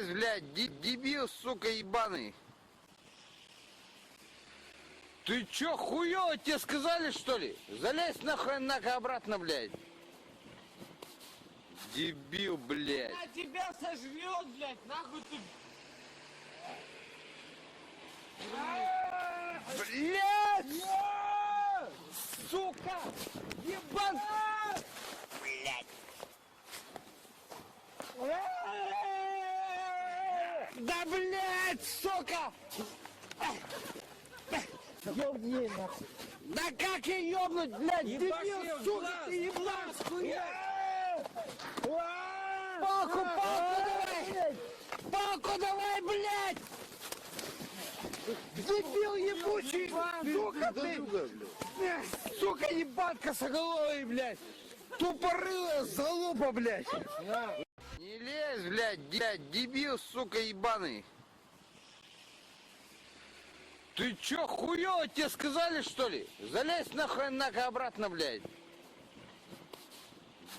лезь, блядь, дебил, сука, ебаный. Ты чё, хуёво, тебе сказали, что ли? Залезь нахуй обратно, блядь. Дебил, блядь. Она тебя сожрет, блядь, нахуй ты. Блядь! Сука! Ебан! Блядь! Да, блядь, сука! Ёбни нахуй. Да как я ёбнуть, блядь, дебил, сука, ты еблан, Палку давай! Палку давай, блядь! Дебил ебучий! Сука ты! Сука ебанка соголовый, блядь! Тупорылая залупа, блядь! Не лезь, блядь, дебил, сука, ебаный! Ты чё, хуёво, тебе сказали, что ли? Залезь нахуй обратно, блядь!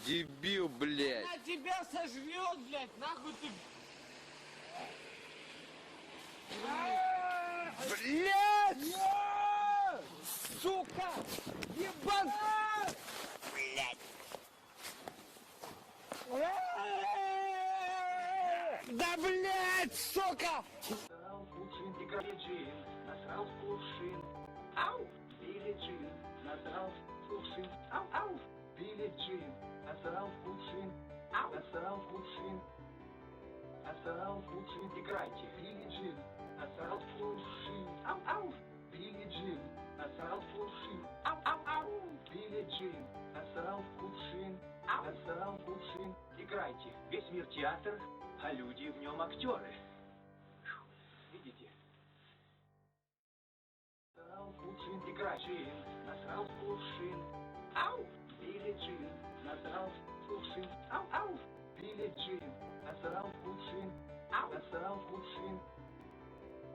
Дебил, блядь! Она тебя сожрет, блядь, нахуй ты. Блядь! Сука! Ебан! Блядь! Да, блядь, сука! Насрал в кувшин, Билли Джин, насрал в кувшин. Ау! Билли Джин, насрал в кувшин. Ау, ау! Билли Джин, насрал в кувшин. Ау! Насрал в кувшин. Насрал в кувшин, играйте. Билли Джин, насрал в кувшин. Ау, ау! Билли Джин, насрал в кувшин. Ау, ау, ау! Билли Джин, насрал в кувшин. Ау! Насрал в кувшин. Играйте. Весь мир театр, а люди в нем актеры. Видите? Насрал в кувшин, играй, Джин, насрал в кувшин. Ау! Билли Джин, насрал в кувшин. Ау, ау! Билли Джин, насрал в кувшин. Ау! Насрал в кувшин.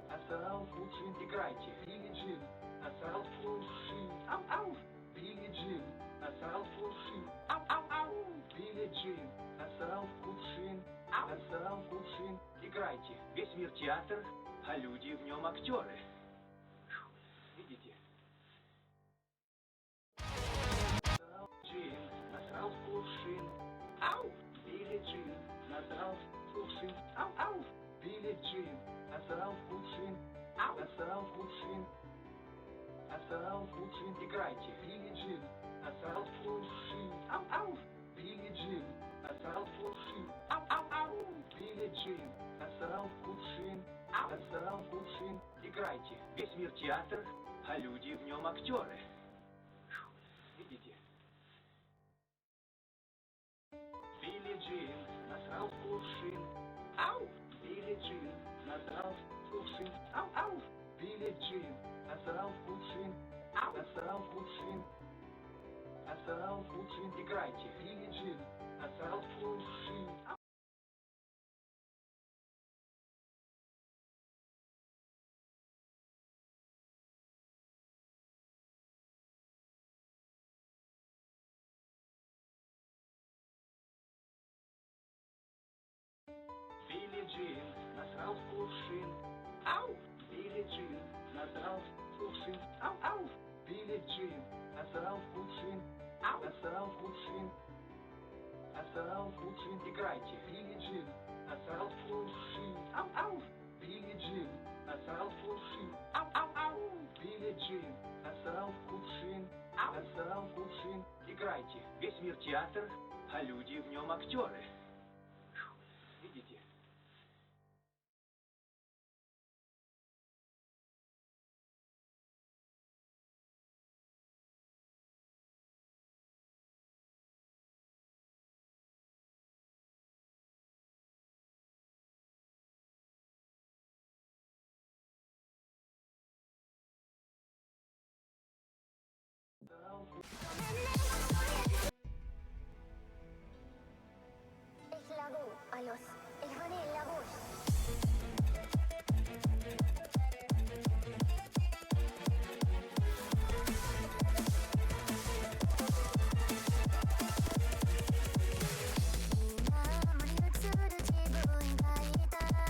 Насрал в кувшин, играйте. Билли Джин, насрал в кувшин. Ау, ау! Билли Джин, насрал в кувшин. Ау, ау, ау! Билли Джин, насрал в кувшин. Ау! Насрал в кувшин, играйте. Весь мир театр, а люди в нем актеры. Видите? Насрал Джин, насрал в кувшин. Ау! Билли Джин, насрал в кувшин. Ау, ау! Билли Джин, насрал в кувшин. Ау! Насрал в кувшин. Насрал в кувшин, играйте. Билли Джин, насрал в кувшин. Ау, ау! Билли Джин, насрал в кувшин. Ау, ау, ау! Билли Джин, насрал в кувшин. Ау! Насрал в кувшин, играйте. Весь мир театр, а люди в нем актеры. Видите? Билли Джин, насрал в кувшин. Ау! Билли Джин, насрал в кувшин. Ау, ау! Билли Джин, насрал в кувшин. Ау! Насрал в кувшин. Насрал в кувшин, играйте. Билли Джин, насрал в кувшин. Билли Джин, насрал в кувшин. Ау! Билли Джин, насрал в кувшин. Ау, ау! Билли Джин, насрал в кувшин. Ау! Насрал в кувшин. Насрал в кувшин, играйте. Билли Джин, насрал в кувшин. Ау, ау! Билли Джин, насрал в кувшин. Ау, ау, ау! Билли Джин, насрал в кувшин. Ау! Насрал в кувшин, играйте. Весь мир театр, а люди в нем актеры. Видите? Es lago a los Ejane Lagos. Una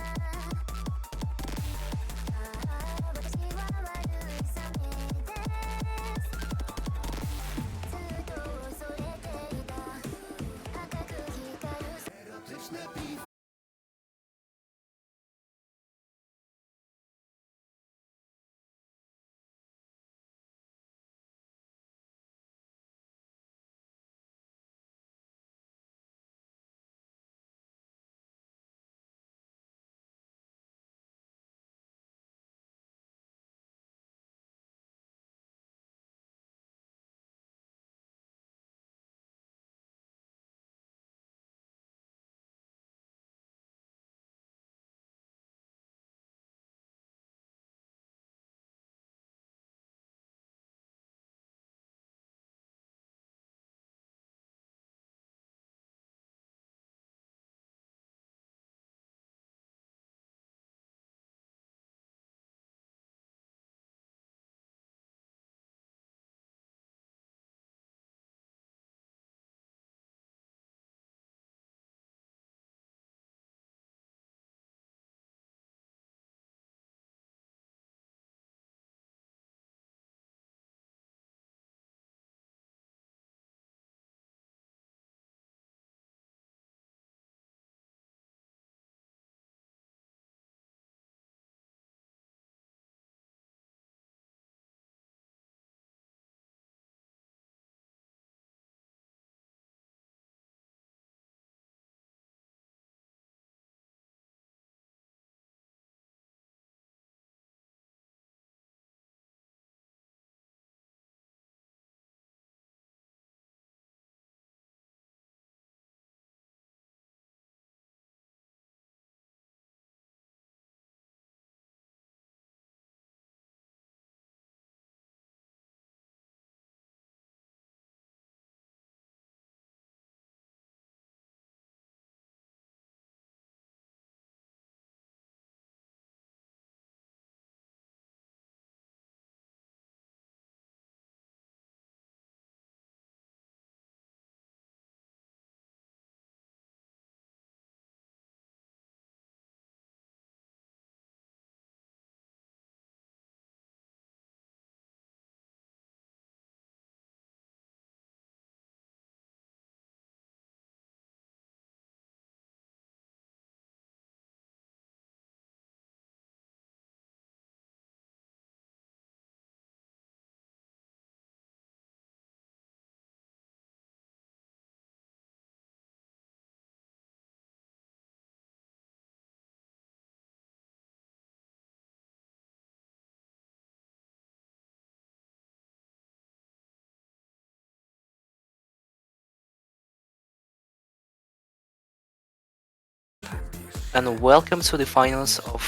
and welcome to the finals of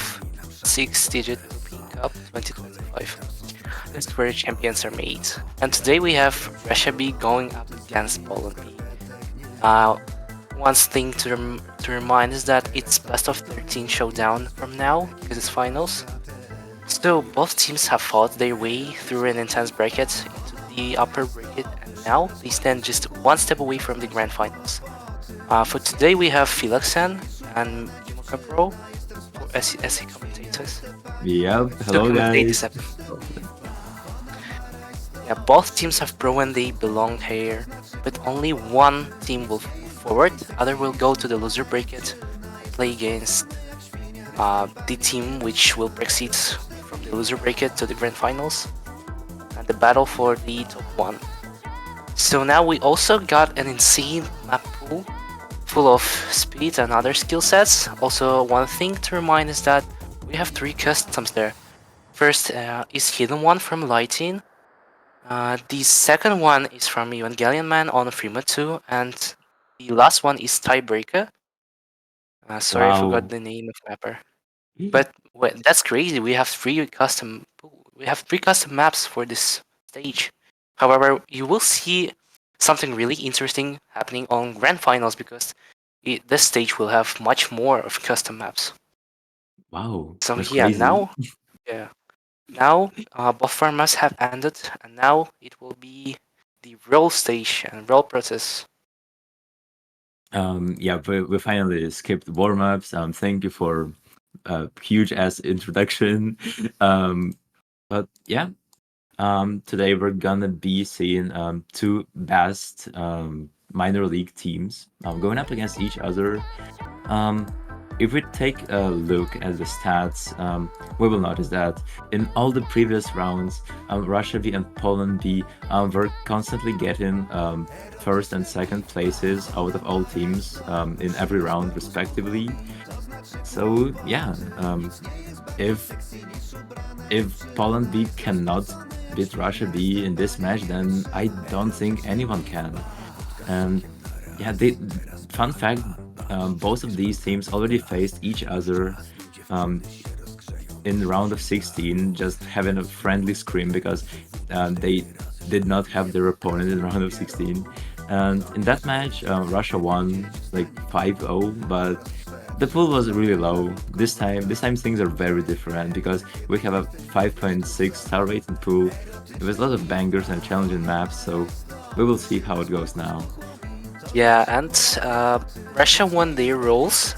6-digit European Cup 2025. This is where champions are made. And today we have Russia B going up against Poland B. One thing to remind is that it's best of 13 showdown from now, because it's finals. So both teams have fought their way through an intense bracket into the upper bracket, and now they stand just one step away from the grand finals. For today we have Philoxen and Yumoka Pro as the commentators. Yep, to hello commentate guys. this episode. Yeah, both teams have pro when they belong here, but only one team will move forward. Other will go to the loser bracket and play against the team which will proceed from the loser bracket to the grand finals and the battle for the top one. So now we also got an insane map pool full of speed and other skill sets. Also, one thing to remind is that we have 3 customs there. First is Hidden One from Lighting. The second one is from Evangelion Man on Freema 2, and the last one is Tiebreaker. Sorry, I forgot Wow. the name of mapper. But that's crazy. We have 3 custom maps for this stage. However, you will see something really interesting happening on grand finals because this stage will have much more of custom maps. Wow, So that's yeah, crazy. now both formats have ended, and now it will be the roll stage and roll process. Yeah, we finally skipped warm-ups. Thank you for a huge ass introduction. But yeah, today we're gonna be seeing 2 best minor league teams going up against each other. If we take a look at the stats, we will notice that in all the previous rounds, Russia B and Poland B were constantly getting first and second places out of all teams in every round, respectively. So yeah, if Poland B cannot beat Russia B in this match, then I don't think anyone can. And yeah, fun fact. Both of these teams already faced each other in the round of 16, just having a friendly scrim because they did not have their opponent in the round of 16. And in that match, Russia won like 5-0, but the pool was really low. This time things are very different because we have a 5.6 star rating pool with a lot of bangers and challenging maps, so we will see how it goes now. Yeah, and Russia won their rolls,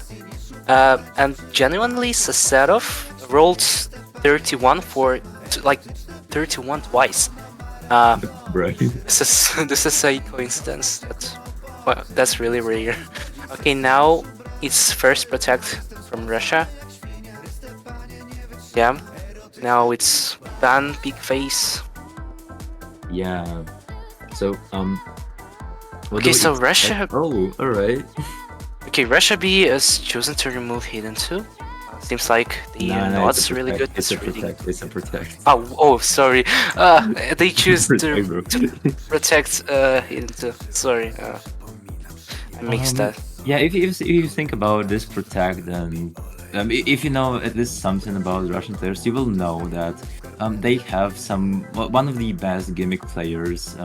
and genuinely Sasetov rolled 31 31 twice. Right. This is a coincidence. That's really rare. Okay, now it's first protect from Russia. Yeah, now it's ban big face. Yeah. So what Okay, do we so expect? Russia. Oh, all right. Okay, Russia B is chosen to remove Hidden 2. Seems like the nod's really good. It's a really protect. It's a protect. Oh, sorry. They choose Protect, bro. to protect Hidden 2. Sorry, I mixed that. Yeah, if you think about this protect, then if you know at least something about Russian players, you will know that they have one of the best gimmick players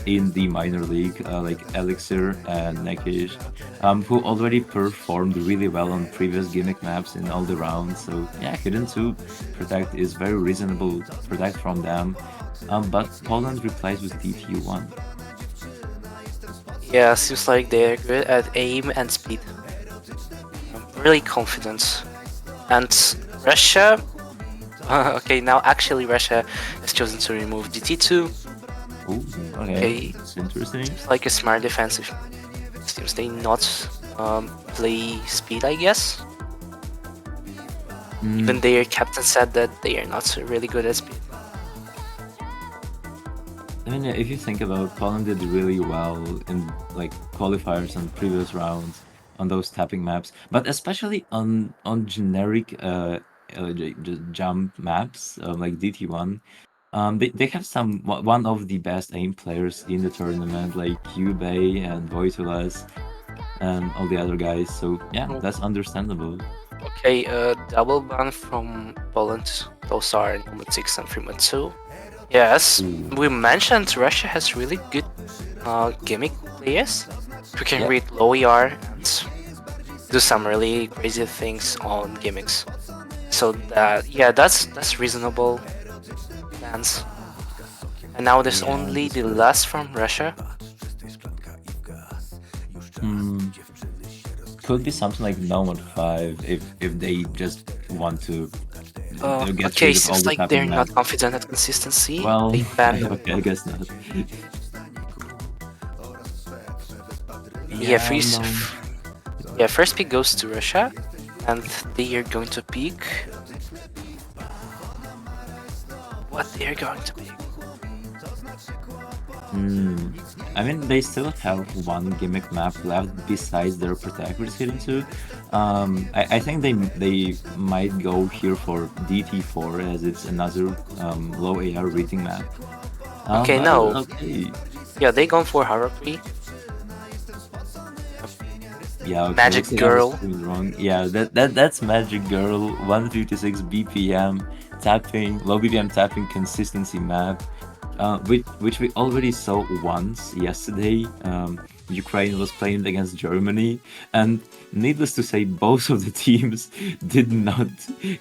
in the minor league, like Elixir and Nekish, who already performed really well on previous gimmick maps in all the rounds. So yeah, Hidden 2 protect is very reasonable protect from them, but Poland replies with DTU1. Yeah, seems like they're good at aim and speed. I'm really confident. And Russia. Okay, now actually Russia has chosen to remove DT2. Ooh, Okay. okay, that's interesting. Seems like a smart defensive. Seems they not play speed, I guess. Even their captain said that they are not really good at speed. I mean, if you think about it, Poland did really well in like qualifiers and previous rounds on those tapping maps, but especially on generic jump maps like DT1. They have one of the best aim players in the tournament, like Yubei and Voitulas. and all the other guys. So yeah, Oh. that's understandable. Okay, double ban from Poland. Those are in Moment 6 and Moment 2. Yes, we mentioned Russia has really good gimmick players who can Yeah. read low ER and do some really crazy things on gimmicks. So that, yeah, that's reasonable plans. And now there's Yeah, only that's the good. last from Russia. Could be something like Nomad 5 if they just want to get Okay, rid of all seems the like tapping they're not maps. confident at consistency. Well, They ban. okay, I guess not. Yeah, first, no. first pick goes to Russia, and they are going to pick. What they are going to pick? I mean, they still have one gimmick map left besides their Protectors Hidden 2. I think they might go here for DT4 as it's another low AR reading map. Okay, But, no. Okay. Yeah, they gone for Harakiri. Yeah, okay, Magic looks like I was Girl. doing wrong. Yeah, that's Magic Girl, 156 BPM tapping, low BPM tapping consistency map, which we already saw once yesterday. Ukraine was playing against Germany, and needless to say, both of the teams did not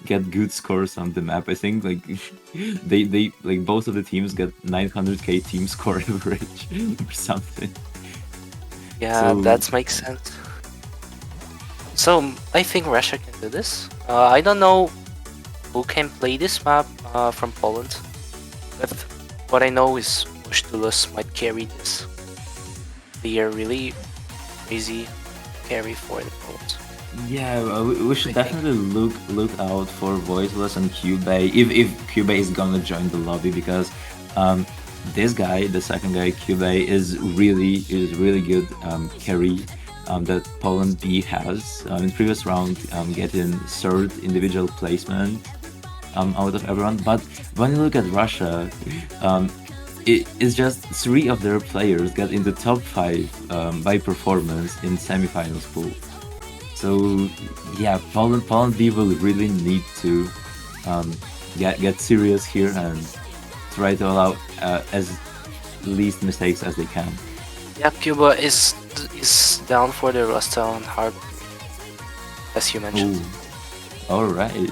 get good scores on the map. I think like they like both of the teams got 900k team score average or something. Yeah, So- that makes sense. So I think Russia can do this. I don't know who can play this map from Poland, but what I know is Moshtulos might carry this. They are really crazy carry for the Poland. Yeah, we should I think- definitely look out for Voiceless and Cubey if Cubey is gonna join the lobby, because this guy, the second guy, Cubey, is really good carry that Poland B has in previous round, getting third individual placement out of everyone. But when you look at Russia, it's just 3 of their players got in the top 5 by performance in semifinals pool. So yeah, Poland B will really need to get serious here and try to allow as least mistakes as they can. Yeah, Cuba is down for the roster on hard, as you mentioned. Ooh. Alright.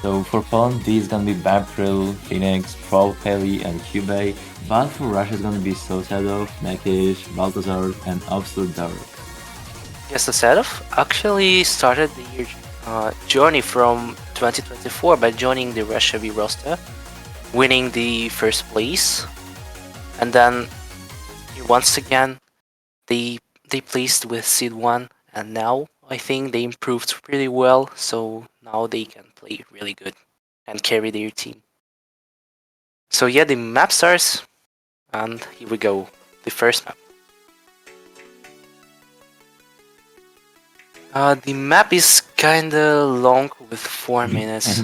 So for Poland, B is gonna be Bapril, Phoenix, Pro, Peli, and Cubey. But for Russia, it's gonna be Sosedov, Nekish, Baltazar, and Absolute Dark. Yes, Asadov actually started the year journey from 2024 by joining the Russia V roster, winning the first place, and then once again they placed with seed 1, and now I think they improved pretty well, so now they can play really good and carry their team. So yeah, the map starts, and here we go, the first map. The map is kinda long with 4 minutes.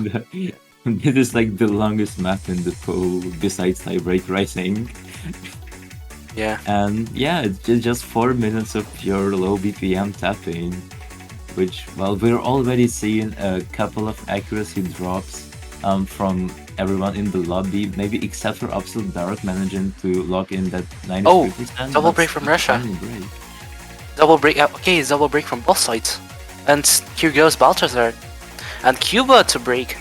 And this is like the longest map in the pool besides Tiebreaker, I think. Yeah. And yeah, it's just 4 minutes of pure low BPM tapping, which, well, we're already seeing a couple of accuracy drops from everyone in the lobby, maybe except for Absolute Dark managing to lock in that 93%. Oh, double break That's from a Russia. tiny break. Double break, okay, it's double break from both sides. And here goes Baltazar. And Cuba to break.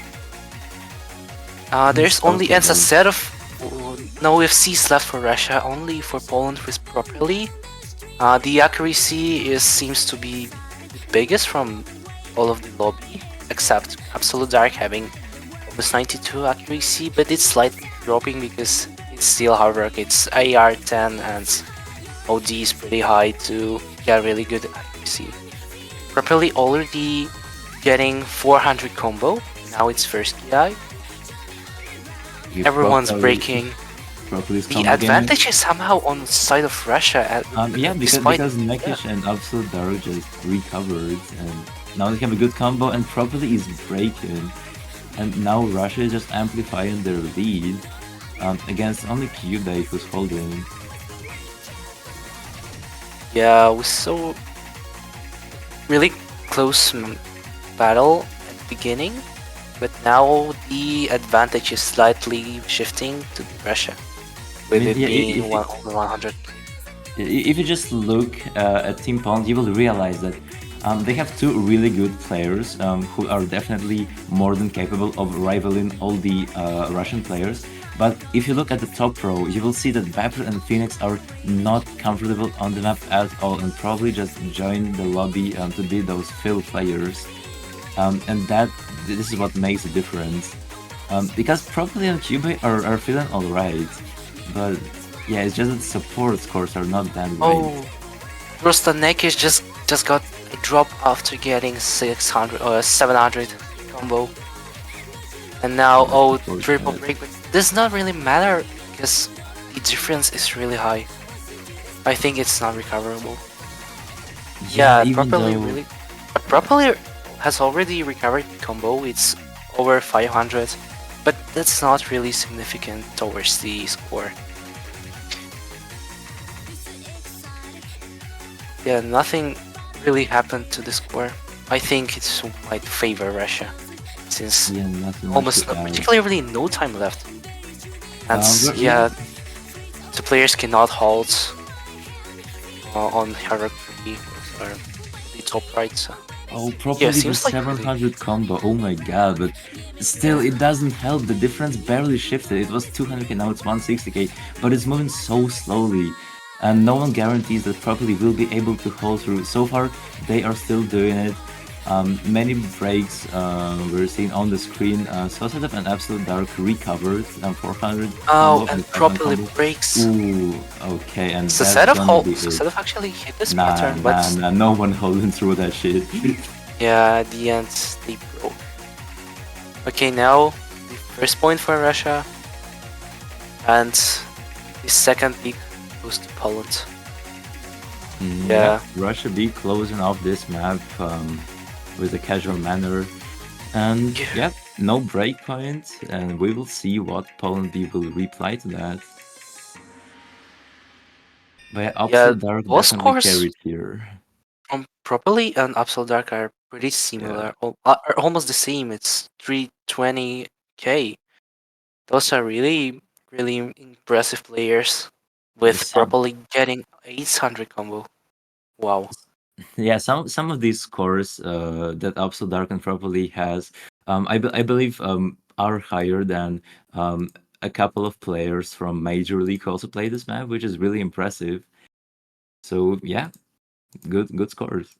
There's only Okay, a set of no FCs left for Russia, only for Poland with properly. The accuracy seems to be the biggest from all of the lobby, except Absolute Dark having almost 92 accuracy, but it's slightly dropping because it's still hard work. It's AR 10 and OD is pretty high to get really good accuracy. Properly already getting 400 combo, now it's first PI. You Everyone's properly- breaking. properly The come again. advantage is somehow on the side of Russia. Yeah, despite- because Nekish and Absolute Dark just recovered, and now they have a good combo, and properly is breaking. And now Russia is just amplifying their lead against only Cubey who's holding. Yeah, we saw really close battle at the beginning, but now the advantage is slightly shifting to Russia, with mean, it yeah, being if- 100. If you just look at Team Poland, you will realize that they have two really good players who are definitely more than capable of rivaling all the Russian players. But if you look at the top row, you will see that Viper and Phoenix are not comfortable on the map at all and probably just join the lobby to be those fill players. And this is what makes the difference. Because probably on Cube are feeling alright, but yeah, it's just that support scores are not that great. Oh, Rostanekic just got a drop after getting 600 or 700 combo, and now triple break. But does not really matter because the difference is really high. I think it's not recoverable. Yeah, even properly though- really. But properly has already recovered the combo. It's over 500, but that's not really significant towards the score. Yeah, nothing really happened to the score. I think it might favor Russia, since Yeah, nothing almost much to add. particularly no time left. And but- yeah, the players cannot halt on hierarchy or the top right. So. Oh, probably the seems like 700 combo. Oh my god, but still, it doesn't help. The difference barely shifted. It was 200k, now it's 160k, but it's moving so slowly. And no one guarantees that Properly will be able to hold through. So far, they are still doing it. Many breaks we're seeing on the screen. Sociedad and Absolute Dark recovered 400. Oh, combo and 500 properly combo. breaks. Ooh, okay, and So that's set of gonna be it. Sociedad actually hit this Nah, pattern, but no one holding through that shit. yeah, at the end they broke. Okay, now the first point for Russia, and the second pick goes to Poland. Yeah. Russia be closing off this map with a casual manner. And Yeah. yeah, no breakpoint, and we will see what Poland B will reply to that. But yeah, Absolute Dark both definitely scores- carried here. Properly and Absolute Dark are pretty similar, are almost the same. It's 320k. Those are really, really impressive players with Some- properly getting 800 combo. Wow. Yeah, some of these scores that Absolute Dark and Properly has, I believe are higher than a couple of players from Major League who also play this map, which is really impressive. So yeah, good scores.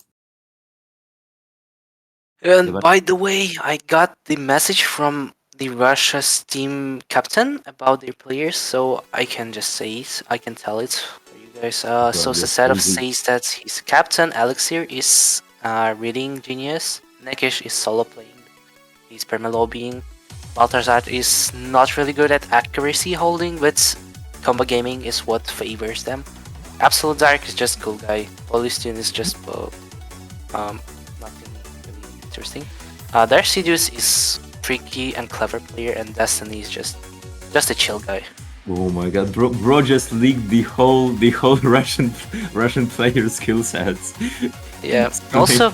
And but- by the way, I got the message from the Russia's team captain about their players, so I can just say it. I can tell it for you guys. So yes, Sasadov please do. says that his captain Alexir is reading genius. Nekish is solo playing. He's perma-lobbying. Baltazar is not really good at accuracy holding, but combo gaming is what favors them. Absolute Dark is just cool guy. Polystune is just nothing really interesting. Darcidius is tricky and clever player, and Destiny is just a chill guy. Oh my god, bro just leaked the whole Russian player skill sets. Yeah. So Also,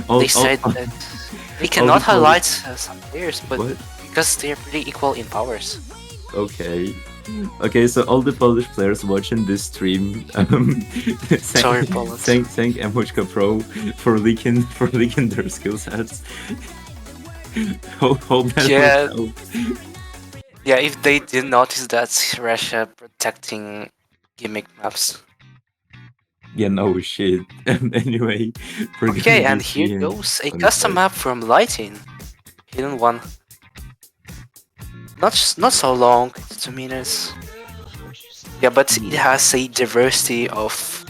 All- they said all- that we cannot the highlight some players, but What? because they are pretty equal in powers. Okay. Okay, so all the Polish players watching this stream, Sorry, Poland. thank Emuchka Pro for leaking their skill sets. Hope that Yeah. works out. Yeah, if they did notice that Russia protecting gimmick maps. Yeah, no shit. Anyway, we're Okay, gonna and be here seeing goes a on custom the- map from Lighting. Hidden one. Not so long, 2 minutes. Yeah, but it has a diversity of.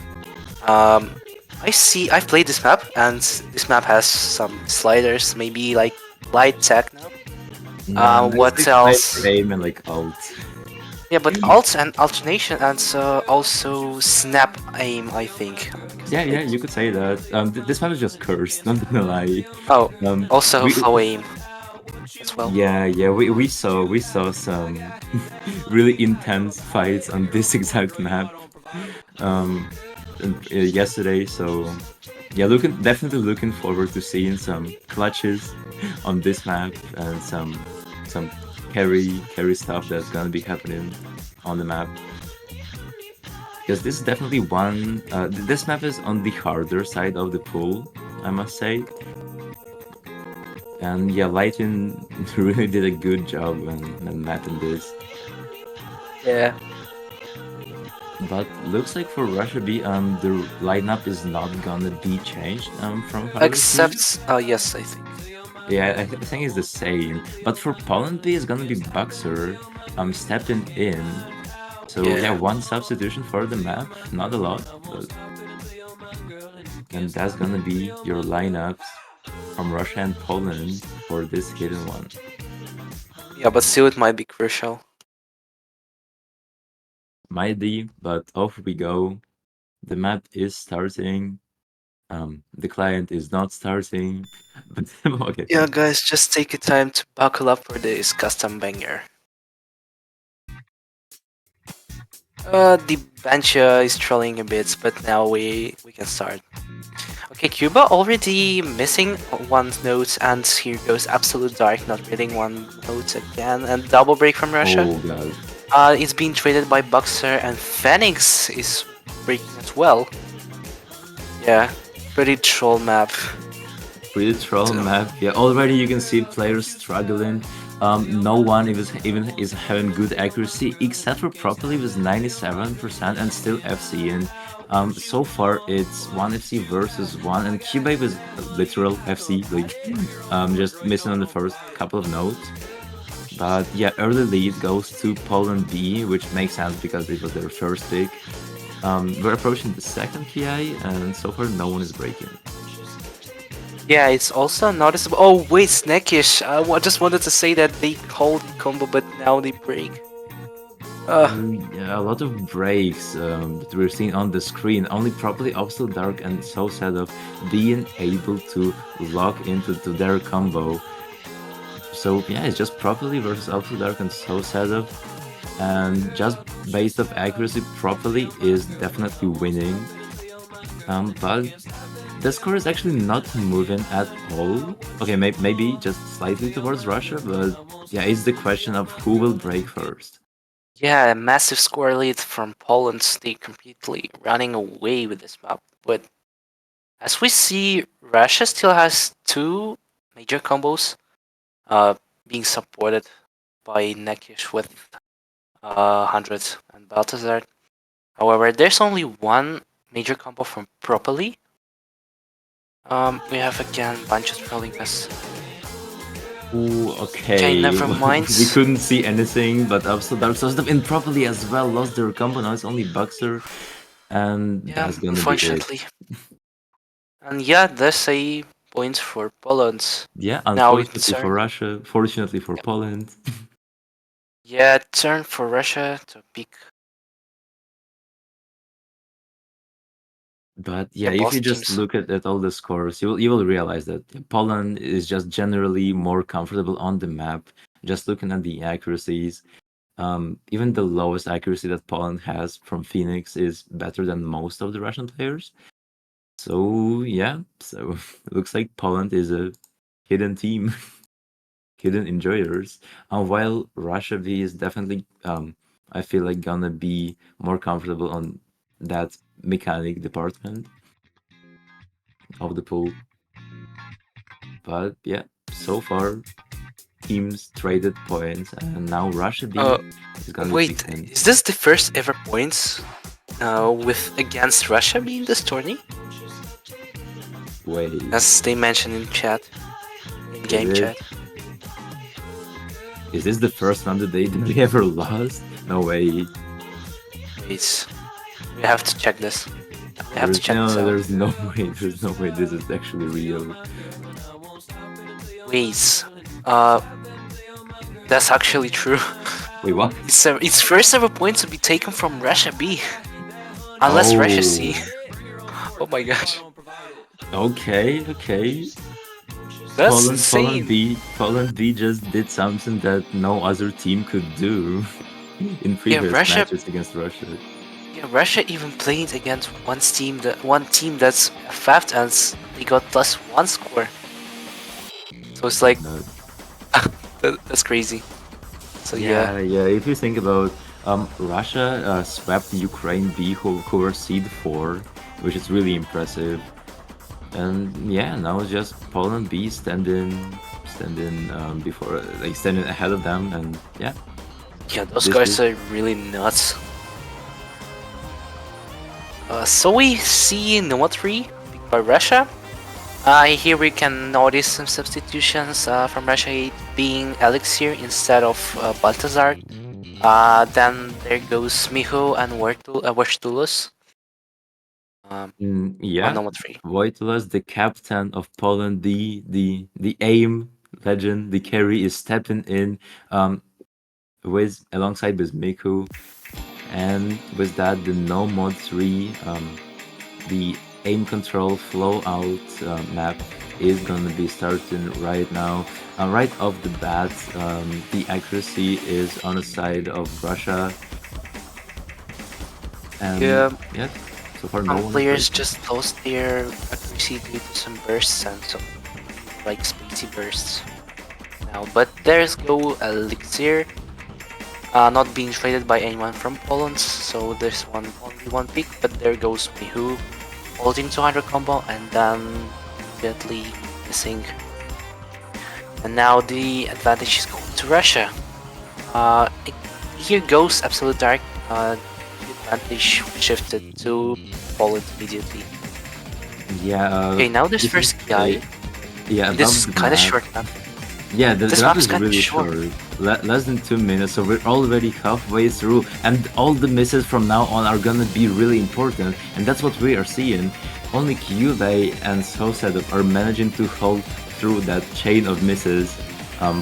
I've played this map, and this map has some sliders, maybe like light techno. What Like else? Aim and like alt. Yeah, but alt and alternation, and also snap aim, I think. Yeah, you could say that. This map is just cursed, not gonna lie. Oh, also we- flow aim as well. Yeah, we saw some really intense fights on this exact map yesterday. So yeah, definitely looking forward to seeing some clutches on this map and some carry stuff that's gonna be happening on the map. Because this is definitely one. This map is on the harder side of the pool, I must say. And yeah, Lighten really did a good job when mapping this. Yeah. But looks like for Russia B, the lineup is not gonna be changed from Harder Except, yes, I think. Yeah, I think it's the same. But for Poland B, it's gonna be Boxer stepping in. So yeah, one substitution for the map, not a lot, but and that's gonna be your lineups from Russia and Poland for this hidden one. Yeah, but still it might be crucial. Might be, but off we go. The map is starting. The client is not starting. But okay. Yeah, guys, just take your time to buckle up for this custom banger. The bench is trolling a bit, but now we can start. Okay, Cuba already missing one note, and here goes Absolute Dark not reading one note again, and double break from Russia. Oh god. It's being traded by Boxer, and Phoenix is breaking as well. Yeah, pretty troll map. Pretty troll map. Yeah, already you can see players struggling. No one even is having good accuracy, except for Properly with 97% and still FCing. So far it's 1 FC versus 1, and Cuba was literal FC, like just missing on the first couple of notes. But yeah, early lead goes to Poland B, which makes sense because it was their first pick. We're approaching the second PI, and so far no one is breaking. Yeah, it's also noticeable. Oh wait, Snackish. I just wanted to say that they hold combo, but now they break. Yeah, a lot of breaks that we're seeing on the screen. Only Properly Absolute Dark and So Sad of being able to lock into their combo. So yeah, it's just Properly versus Absolute Dark and So Sad of, and just based off accuracy, Properly is definitely winning. But the score is actually not moving at all. Okay, maybe just slightly towards Russia, but yeah, it's the question of who will break first. Yeah, a massive score lead from Poland. They completely running away with this map. But as we see, Russia still has two major combos being supported by Nekish with 100 and Baltazar. However, there's only one major combo from Properly. We have again bunches trolling us. Ooh, okay. Okay, never mind. We couldn't see anything, but Absolute Dark System improperly as well lost their combo. Now it's only Boxer, and Yeah, that's gonna unfortunately. be it. And yeah, there's a point for Poland. Yeah, Now we unfortunately turn. for Russia, fortunately for Poland. Yeah, turn for Russia to pick. But yeah, Yeah, if you both just teams. look at all the scores, you will realize that Poland is just generally more comfortable on the map. Just looking at the accuracies, even the lowest accuracy that Poland has from Phoenix is better than most of the Russian players. So yeah, so it looks like Poland is a hidden team, hidden enjoyers. While Russia V is definitely, I feel like gonna be more comfortable on that mechanic department of the pool. But yeah, so far teams traded points, and now Russia B is gonna be Wait, picked in. is this the first ever points with against Russia being this tourney? Wait, As they mentioned in chat, in game Is it? chat. is this the first one that they ever lost? No way. Wait, we have to check this. We have to check this out. There's no way. There's no way this is actually real. Wait, that's actually true. Wait, what? It's first ever points to be taken from Russia B, unless Russia C. Oh my gosh, Okay. that's insane. Poland B just did something that no other team could do in previous Russia- matches against Russia. Yeah, Russia even played against one team that's fast and they got +1 score. So it's like No. that's crazy. So yeah. Yeah. If you think about Russia swept Ukraine B, who were seed 4, which is really impressive. And yeah, now it's just Poland B standing before, like standing ahead of them, and yeah. Yeah, those This guys is- are really nuts. So we see Noma 3 picked by Russia. Here we can notice some substitutions from Russia 8 being Elixir instead of Baltazar. Then there goes Miho and Wertulus. On Yeah, Noma 3. Wojtylas, the captain of Poland, the aim legend, the carry, is stepping in alongside with Miku, and with that the no mod 3, the aim control flow out map is gonna be starting right now. Right off the bat, the accuracy is on the side of Russia. And Yeah. so far no Some one is players breaking. just lost their accuracy due to some bursts and some like spacey bursts now. But there's go Elixir, not being traded by anyone from Poland, so there's only one pick. But there goes Mihu, holding 200 combo and then immediately missing. And now the advantage is going to Russia. Here goes Absolute Dark. The advantage shifted to Poland immediately. Yeah. Okay, now this this first is guy. Yeah, This above is the kind of map. short map. Yeah, the This map map's is kinda really short. short. Less than 2 minutes, so we're already halfway through, and all the misses from now on are gonna be really important, and that's what we are seeing. Only Kyubey and Sosetup are managing to hold through that chain of misses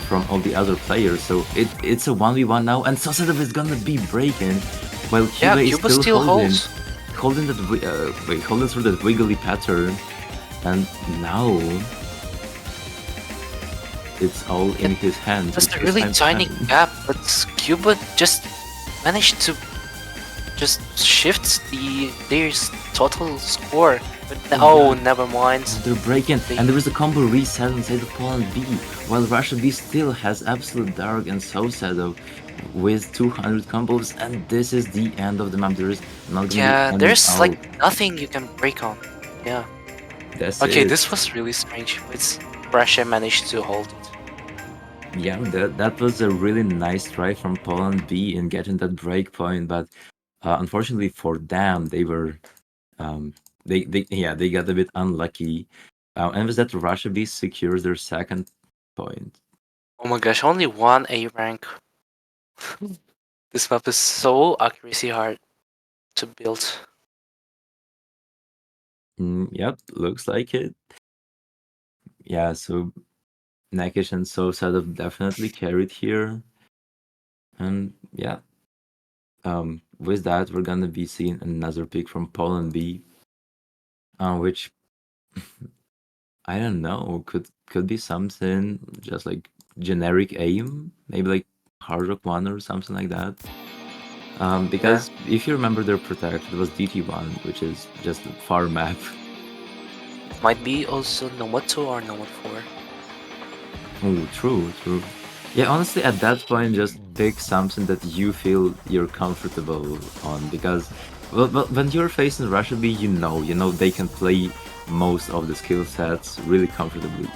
from all the other players. So it's a 1v1 now, and Sosetup is gonna be breaking, while Yeah, Kyubey is Cuba still still holding, holds. holding that holding through that wiggly pattern, and now it's all in his hands. Just It's a his really time to tiny shine. gap, but Cuba just managed to just shift their total score. But oh, never mind. They're breaking, and there is a combo reset inside the Poland B, while Russia B still has Absolute Dark and Sosetup with 200 combos, and this is the end of the map. There is not gonna Yeah, be any there's out. like nothing you can break on. Yeah. That's Okay, it. this was really strange. It's Russia managed to hold it. Yeah, that was a really nice try from Poland B in getting that break point, but unfortunately for them, they were they got a bit unlucky, and with that Russia B secures their second point. Oh my gosh, only one A rank. This map is so accuracy hard to build. Yep, looks like it. Yeah, so Nakish and Sosetup definitely carried here, and yeah. With that, we're gonna be seeing another pick from Poland B, which I don't know, could be something just like generic aim, maybe like Hard Rock 1 or something like that. Because if you remember their protect, it was DT1, which is just a far map. Might be also Nomad 2 or Nomad 4. Oh, true. Yeah, honestly, at that point, just pick something that you feel you're comfortable on, because well, when you're facing Russia B, you know they can play most of the skill sets really comfortably.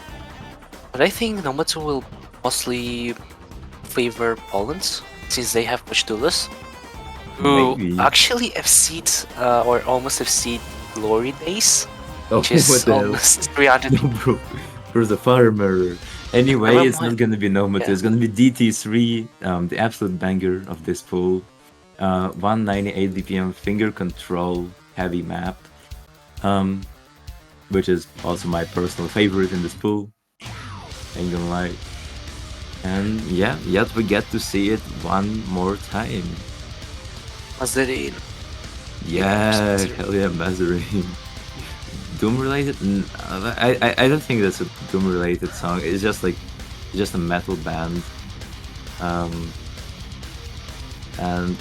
But I think Nomad 2 will mostly favor Poland, since they have Pashtulas, who Maybe. actually FC'd or almost FC'd Glory Days, Oh, which is what the hell? almost 300. No, bro. There's a farmer. Anyway, Never it's not mind. gonna be Nomad, Yeah. it's gonna be DT3, the absolute banger of this pool. 198 DPM finger control heavy map, which is also my personal favorite in this pool. Ain't gonna lie. And yeah, yet we get to see it one more time. Mazarin. Yeah, Mazarin. hell yeah, Mazarin. Doom related? I don't think that's a Doom related song. It's just a metal band. And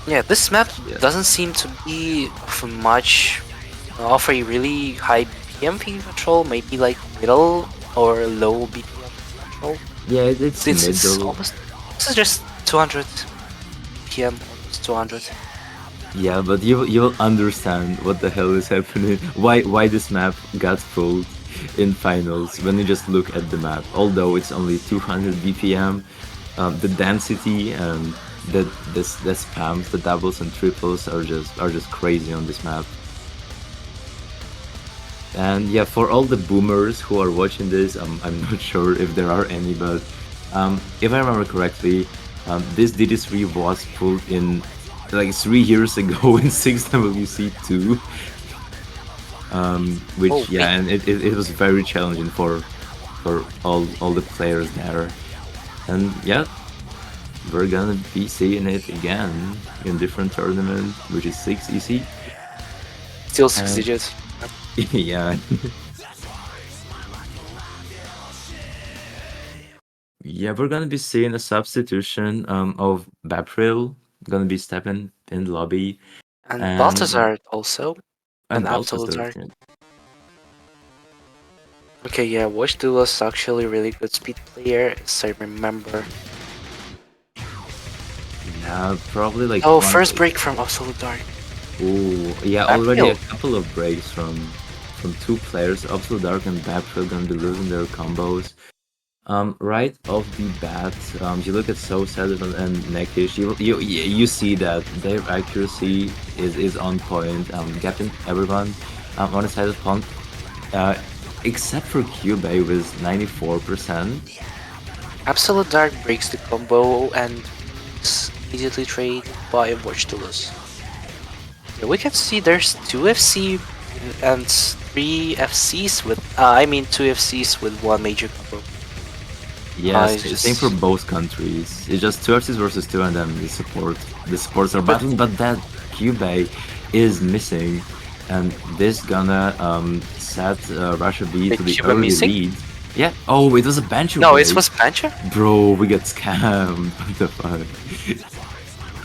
Yeah, this map Yeah. doesn't seem to be of much of a really high BPM control, maybe like middle or low BPM control. Yeah, it's Since it's middle. almost this is just 200 BPM, almost 200. Yeah, but you'll understand what the hell is happening. Why this map got pulled in finals when you just look at the map. Although it's only 200 BPM, the density and the spams, the doubles and triples are just crazy on this map. And yeah, for all the boomers who are watching this, I'm not sure if there are any, but if I remember correctly, this DD3 was pulled in like 3 years ago in 6WC2, which Oh, yeah, and it was very challenging for all the players there, and yeah, we're gonna be seeing it again in different tournament, which is 6 EC. Still 6 digits. Yeah. Yeah, we're gonna be seeing a substitution of Bapril gonna be stepping in the lobby, And and Balthazar also. and Absolute Balthazar. Dark. Okay, yeah, Watch Duel is actually a really good speed player, as I remember. Yeah, probably like. Oh, one- first break from Absolute Dark. Ooh, yeah, Bapril. already a couple of breaks from 2 players. Absolute Dark and Bapril gonna be losing their combos. Right off the bat, you look at So Sullivan and Nekish, you see that their accuracy is on point, gapping everyone on the side of Punk, except for Cubey with 94%. Absolute Dark breaks the combo and is immediately traded by Watch Duelist. Yeah, we can see there's 2 FC and 3 FCs with, 2 FCs with 1 major combo. Yes, it's same for just- both countries. It's just 2 FCs versus 2 and then the supports are battling, but that Cubey is missing, and this gonna set Russia B Wait, to the Cuba early missing? lead. Yeah. Oh, it was a bench. No, break. it was Pancha? Bro, we got scammed. What the fuck?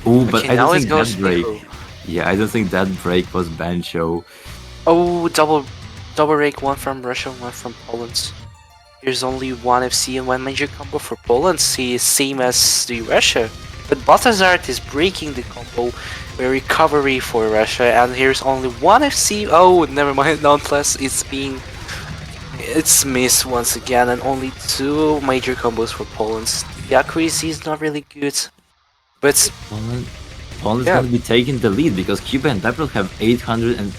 Oh, but Okay, I now don't it think goes that break. Nico. Yeah, I don't think that break was Bancho. Oh, double rake, 1 from Russia, 1 from Poland. There's only 1 FC and 1 major combo for Poland, see, same as the Russia. But Balthazar is breaking the combo, a recovery for Russia, and here's only 1 FC. Oh, never mind, nonetheless, it's missed once again, and only 2 major combos for Poland. The accuracy is not really good, but Poland's Yeah. gonna be taking the lead because Cuba and Bapril have 800 and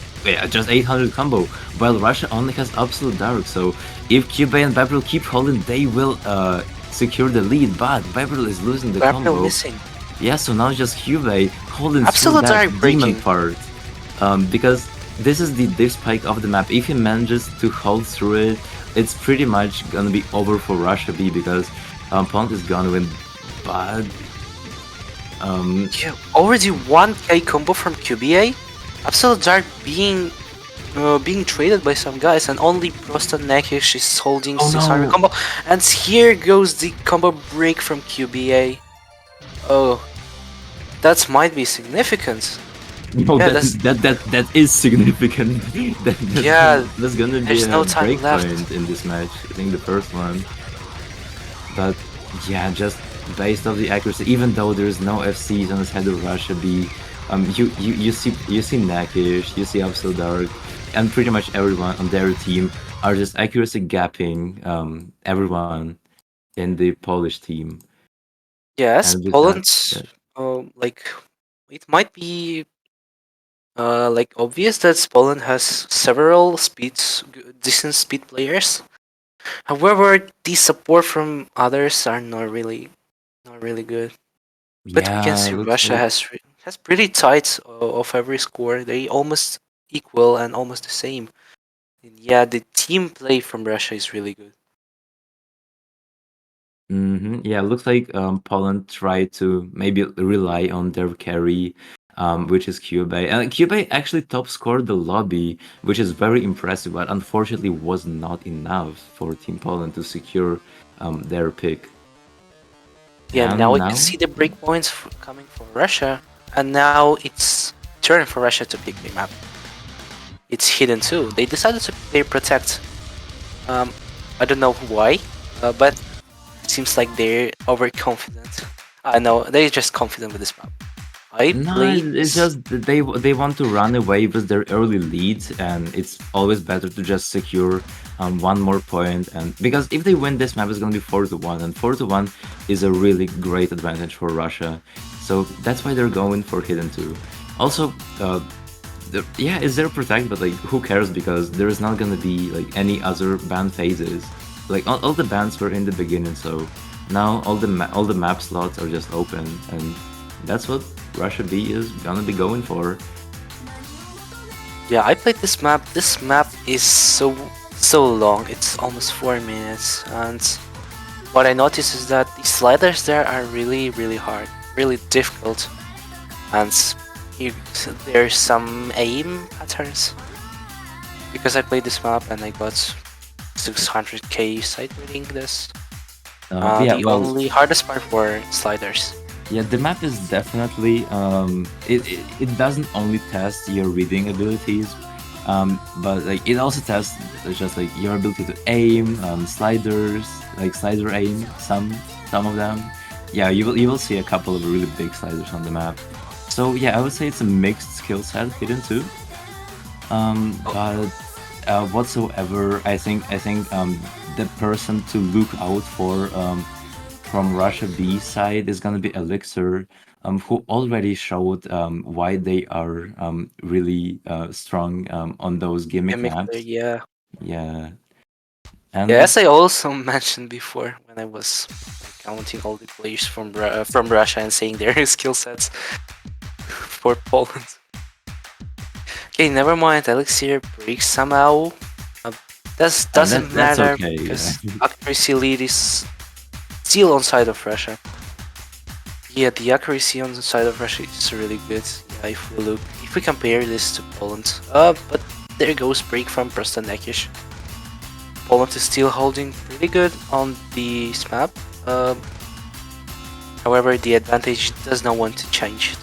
just 800 combo, while Russia only has Absolute Dark. So if Cuba and Bapril keep holding, they will secure the lead. But Bapril is losing the Bapril combo. missing. Yeah, so now just Cube holding Absolute through that Dark breaking. demon part. Because this is the div spike of the map. If he manages to hold through it, it's pretty much gonna be over for Russia B because Punk is gonna win. But Yeah, already 1k combo from QBA. Absolute Dark being traded by some guys, and only Prosta Nekish is holding Oh, 600 no. combo. And here goes the combo break from QBA. Oh, that might be significant. no, Yeah, that is significant. Yeah, that's gonna be there's a no time break left. point in this match. I think the first one. But yeah, just based off the accuracy, even though there's no FCs on the side of Russia B, you see Nakish, you see Absolute Dark, and pretty much everyone on their team are just accuracy gapping everyone in the Polish team. Yes, And with Poland. that, Like it might be like obvious that Poland has several decent speed players. However, the support from others are not really good. But we can see looks Russia like- has pretty tight of every score. They almost equal and almost the same. And yeah, the team play from Russia is really good. Yeah, looks like Poland tried to maybe rely on their carry, which is Cube. And Cube actually top scored the lobby, which is very impressive, but unfortunately was not enough for Team Poland to secure their pick. Yeah, And now we can see the breakpoints coming from Russia, and now it's turn for Russia to pick the map. It's hidden too. They decided to play Protect. I don't know why, but it seems like they're overconfident. No, they're just confident with this map. I No, played. it's just that they want to run away with their early lead, and it's always better to just secure one more point. And because if they win this map, it's gonna be 4-1, and 4-1 is a really great advantage for Russia. So that's why they're going for Hidden 2. Also, yeah, it's their Protect, but like who cares, because there is not gonna be like any other ban phases. Like all the bans were in the beginning, so now all the map slots are just open, and that's what Russia B is gonna be going for. Yeah, I played this map. This map is so long. It's almost 4 minutes, and what I noticed is that the sliders there are really hard, really difficult, and there's some aim patterns. Because I played this map and I got 600k sight reading this. Yeah, The well, only hardest part were sliders. yeah, the map is definitely it doesn't only test your reading abilities, but like it also tests just like your ability to aim, sliders, like slider aim, some of them. Yeah, you will see a couple of really big sliders on the map. So yeah, I would say it's a mixed skill set, Hidden 2. But whatsoever, I think the person to look out for from Russia B side is gonna be Elixir, who already showed why they are really strong on those gimmick Gimmick maps. there, yeah. Yeah. And Yeah, as I also mentioned before when I was counting all the players from Russia and saying their skill sets for Poland. Okay, never mind. Elixir breaks somehow. Doesn't that's matter okay, because yeah. accuracy lead is still on side of Russia. Yeah, the accuracy on the side of Russia is really good. Yeah, if we compare this to Poland, but there goes break from Prostanekish. Poland is still holding pretty good on this map. However, the advantage does not want to change.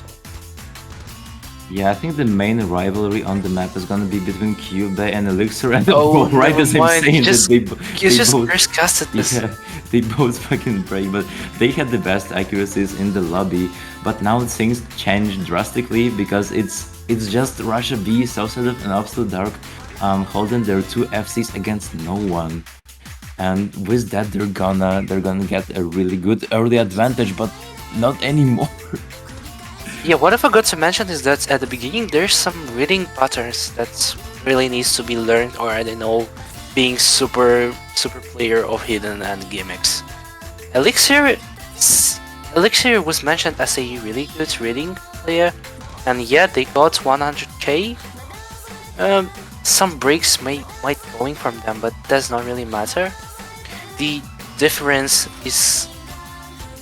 Yeah, I think the main rivalry on the map is gonna be between Cube and Elixir, and Oh, right never as I'm mind. saying Just- that You they just both, first casted this. yeah, they both fucking break, but they had the best accuracies in the lobby. But now things changed drastically because it's just Russia B, Southside and Absolute Dark holding their 2 FCs against no one. And with that they're gonna get a really good early advantage, but not anymore. Yeah, what I forgot to mention is that at the beginning there's some reading patterns that really needs to be learned, or I don't know, being super player of hidden and gimmicks. Elixir was mentioned as a really good reading player, and yeah, they got 100k. Some breaks might going from them, but does not really matter. The difference is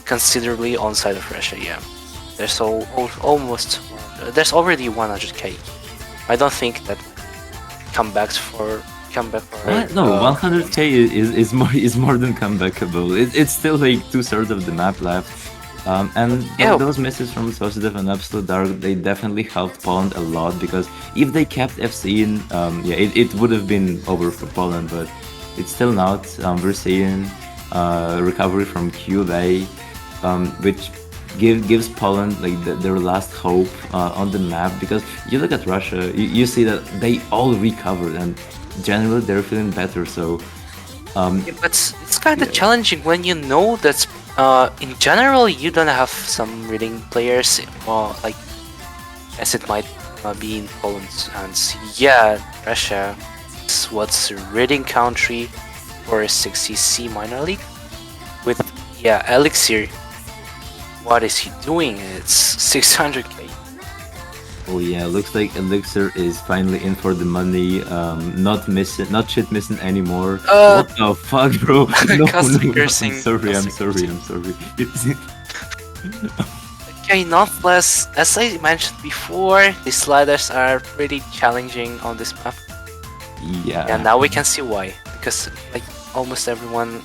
considerably on side of Russia. Yeah, there's almost there's already 100k. I don't think that comeback for No, 100k is more than comebackable. It's still like 2/3 of the map left. And Yeah. those misses from Positive and Absolute Dark, they definitely helped Poland a lot, because if they kept FC in, yeah, it would have been over for Poland, but it's still not. We're seeing recovery from QA, which gives Poland like their last hope on the map, because you look at Russia, you see that they all recovered and generally they're feeling better. So Yeah, but it's kind of Yeah. challenging when you know that in general you don't have some reading players, like as it might be in Poland. And yeah, Russia is what's a reading country for a 60C minor league with Elixir. What is he doing? It's 600k. oh yeah, looks like Elixir is finally in for the money. Not shit missing anymore. What the fuck, bro? No, Casting no, cursing, I'm sorry. casting I'm sorry. Okay, nonetheless, as I mentioned before, the sliders are pretty challenging on this map. Yeah. And now we can see why. Because like almost everyone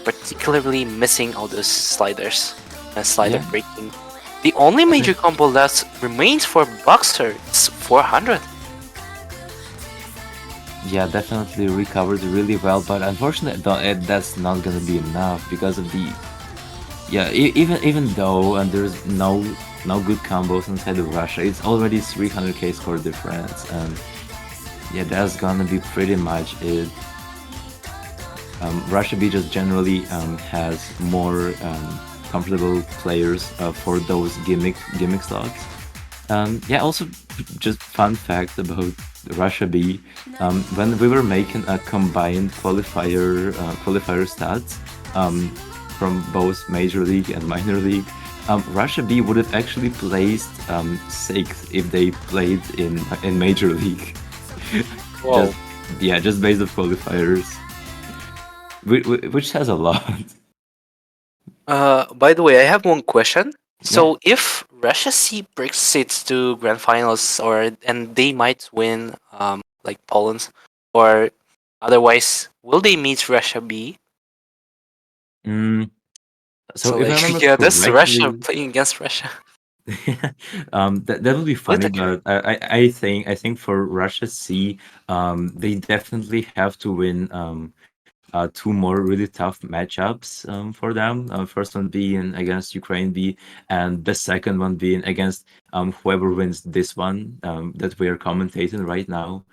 particularly missing all those sliders and slider Yeah. breaking. The only major combo that remains for Boxer is 400. Yeah, definitely recovered really well, but unfortunately, that's not gonna be enough because of the. Yeah, even though there's no good combos inside of Russia, it's already 300k score difference, and yeah, that's gonna be pretty much it. Russia B just generally has more comfortable players for those gimmick slots. Yeah, also just fun fact about Russia B, when we were making a combined qualifier stats from both Major League and Minor League, Russia B would have actually placed 6th if they played in Major League. Wow. just based on qualifiers, which says a lot. By the way, I have one question. So if Russia C proceeds to grand finals, and they might win, like Poland, or otherwise, will they meet Russia B? So if like, I remember yeah, that's Russia correctly- playing against Russia. that would be funny, Politically. but I think for Russia C, they definitely have to win 2 more really tough matchups for them. First one being against Ukraine B, and the second one being against whoever wins this one that we are commentating right now.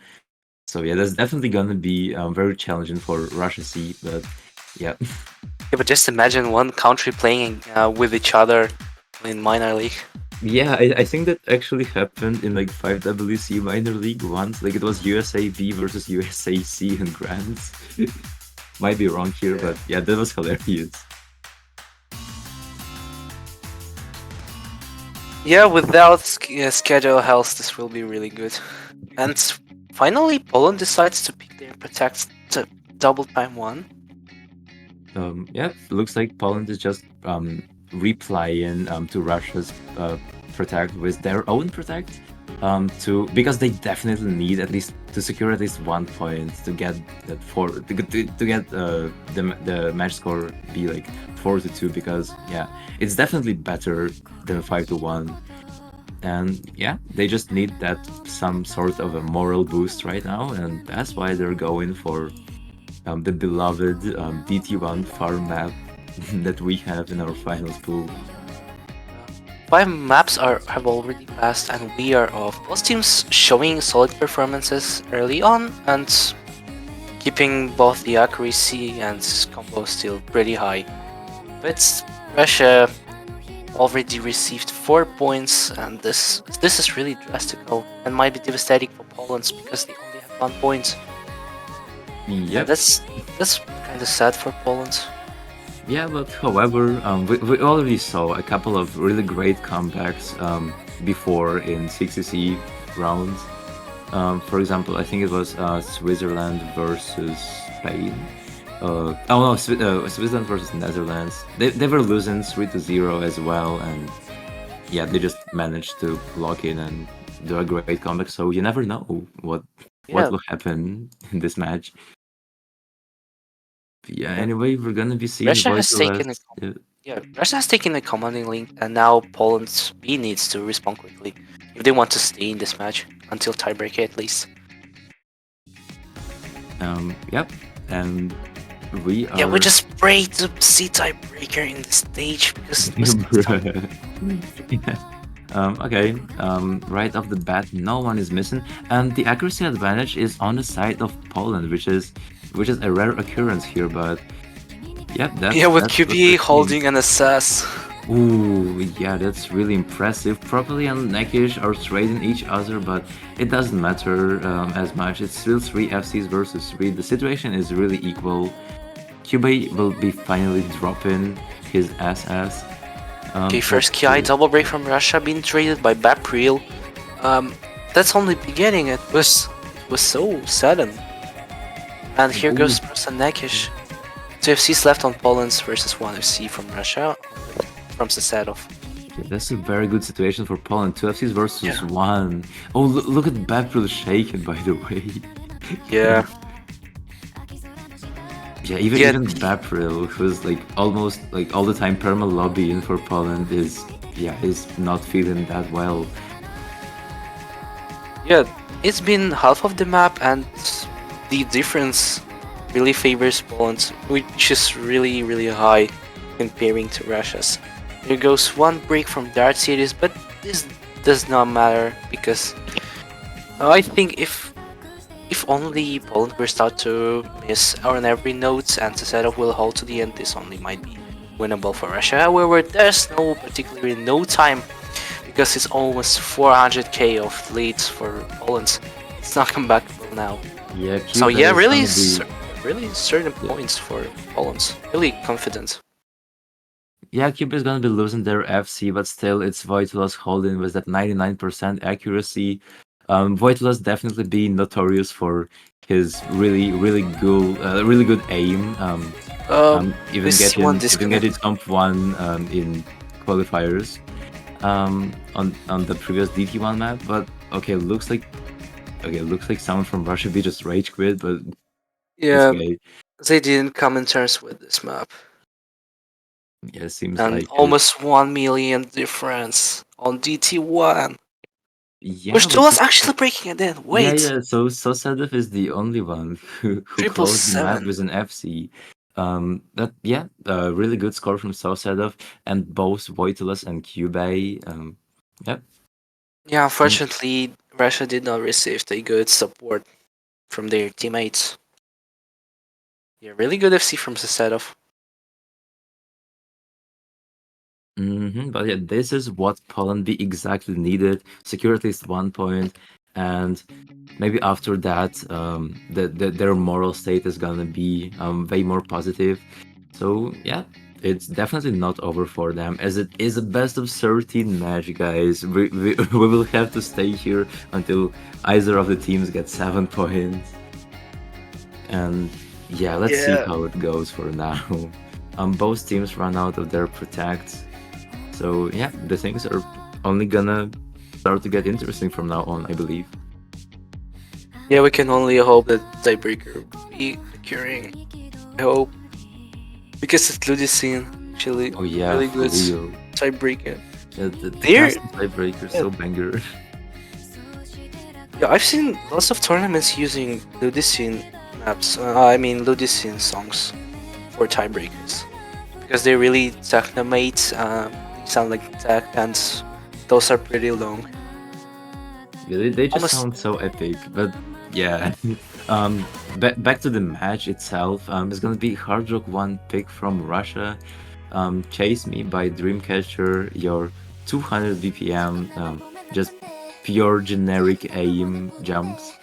So yeah, that's definitely gonna be very challenging for Russia C, but yeah. Yeah, but just imagine one country playing with each other in minor league. Yeah, I think that actually happened in like 5WC Minor League once. Like it was USA B versus USA C in Grands. Might be wrong here, but yeah, that was hilarious. Yeah, without schedule health, this will be really good. And finally, Poland decides to pick their protect to double time 1. Yeah, looks like Poland is just replying to Russia's protect with their own protect. Because they definitely need at least to secure at least 1 point to get that to get the match score be like 4-2, because yeah, it's definitely better than 5-1, and yeah, they just need that some sort of a moral boost right now, and that's why they're going for the beloved DT1 farm map that we have in our finals pool. 5 maps have already passed, and we are off. Both teams showing solid performances early on and keeping both the accuracy and combo still pretty high. But Russia already received 4 points, and this is really drastical and might be devastating for Poland because they only have 1 point. Yeah, That's kind of sad for Poland. Yeah, but however, we already saw a couple of really great comebacks before in 60C rounds. For example, I think it was Switzerland versus Spain. Switzerland versus Netherlands. They were losing 3-0 as well, and yeah, they just managed to lock in and do a great comeback. So you never know what will happen in this match. Yeah, anyway, we're gonna be seeing Russia has Voiceless. Russia has taken a commanding lead, and now Poland B needs to respond quickly if they want to stay in this match until tiebreaker at least. Yep, and we are. Yeah, we just pray to see tiebreaker in the stage because it was Okay, right off the bat, no one is missing, and the accuracy advantage is on the side of Poland, which is a rare occurrence here, but yep, that's with that's QBA holding an assess. Ooh, yeah, that's really impressive. Probably and Nekish are trading each other, but it doesn't matter as much. It's still 3 FCs versus 3. The situation is really equal. QBA will be finally dropping his SS. Okay, first KI double break from Russia being traded by Bapril. That's only beginning. It was so sudden. And here goes Prosta Nekish. 2 FCs left on Poland versus 1 FC from Russia from Sasadov. Yeah, that's a very good situation for Poland. 2 FCs versus 1. Oh, look at Bapril shaking, by the way. Yeah. Yeah, even Yeah, even Bapril, who's like almost like all the time perma lobbying for Poland, is not feeling that well. yeah, it's been half of the map, and the difference really favors Poland, which is really, really high comparing to Russia's. There goes one break from Dart series, but this does not matter because I think if only Poland were start to miss on every note and the setup will hold to the end, this only might be winnable for Russia. However, there's no particularly no time because it's almost 400k of leads for Poland. It's not comebackable now. Yeah, So Cuba yeah, is really, gonna be- really certain points for Poland. Really confident. Yeah, Cuba is gonna be losing their FC, but still, it's Voitulas holding with that 99% accuracy. Voitulas definitely being notorious for his really good aim. Even this getting one even disconnect. getting top one in qualifiers on the previous DT1 map. But looks like someone from Russia B just rage quit, but this Yeah, guy, they didn't come in terms with this map, yeah, seems and like almost 1 million difference on DT1. yeah, Which but was actually breaking it in. Wait, yeah. So Sadov is the only one who triple closed the map seven. with an FC. Really good score from Sadov and both Voitulas and Cubey. Yep. Yeah, unfortunately, Russia did not receive the good support from their teammates. Yeah, really good FC from Sesedov. But yeah, this is what Poland B exactly needed. Secure at least 1 point, and maybe after that, their moral state is gonna be way more positive. So yeah, it's definitely not over for them, as it is a best of 13 match, guys. We will have to stay here until either of the teams get 7 points. And yeah, let's see Yeah. how it goes for now. Both teams run out of their protects. So yeah, the things are only gonna start to get interesting from now on, I believe. Yeah, we can only hope that tiebreaker will be occurring. I hope. Because it's Ludicine, actually. Oh yeah, really for good real. tiebreaker. Yeah, the There- custom tiebreaker, so banger. Yeah, I've seen lots of tournaments using Ludicine maps. I mean Ludicine songs for tiebreakers. Because they really technomate, they sound like tech, and those are pretty long. Yeah, they just Almost- sound so epic, but yeah. Back to the match itself. It's gonna be Hard Rock 1 pick from Russia. Chase Me by Dreamcatcher. Your 200 BPM, just pure generic aim jumps.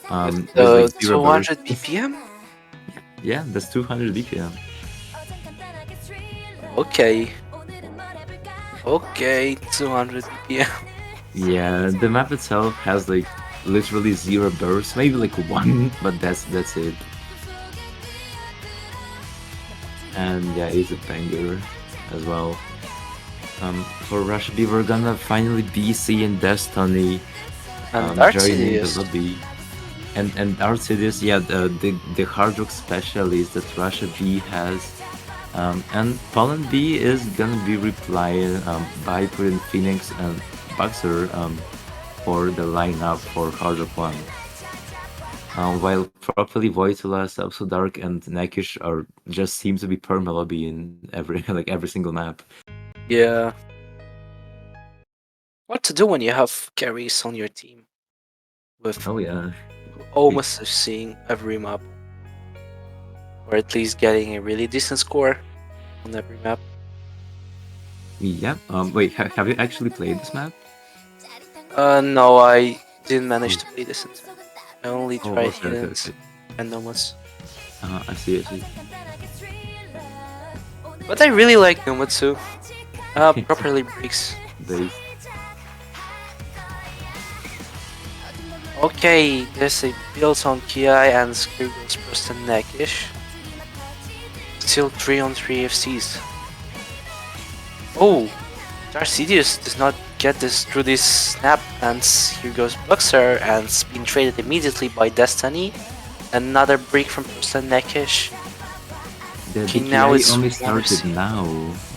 With like zero burst. 200 BPM? Yeah, that's 200 BPM. Okay. Okay, 200 BPM. Yeah, the map itself has like literally zero bursts, maybe like one, but that's it. And yeah, it's a banger as well. For Russia B, we're gonna finally be seeing Destiny And joining the Artsidious. lobby. And Artsidious, yeah, the hard rock specialist that Russia B has. And Poland B is gonna be replying by putting Phoenix and Boxer for the lineup for Hard Rock 1. While properly Voitula, Subsodark, and Nakish are just seem to be perma-lobby in every single map. Yeah. What to do when you have carries on your team? With Oh yeah. almost seeing every map. Or at least getting a really decent score on every map. Yeah. Wait, have you actually played this map? No, I didn't manage to play this. I only Oh, tried okay. Hidden and Nomads. I see. But I really like Nomatsu. Properly breaks. They Okay, there's a build on Ki and Scriggles Preston Neckish. Still 3-on-3 FCs. Oh, Darcidius does not get this through this snap, and here goes Boxer, and it's been traded immediately by Destiny. Another break from Preston Neckish. The Okay, DKI now it's only 1 started FC. now,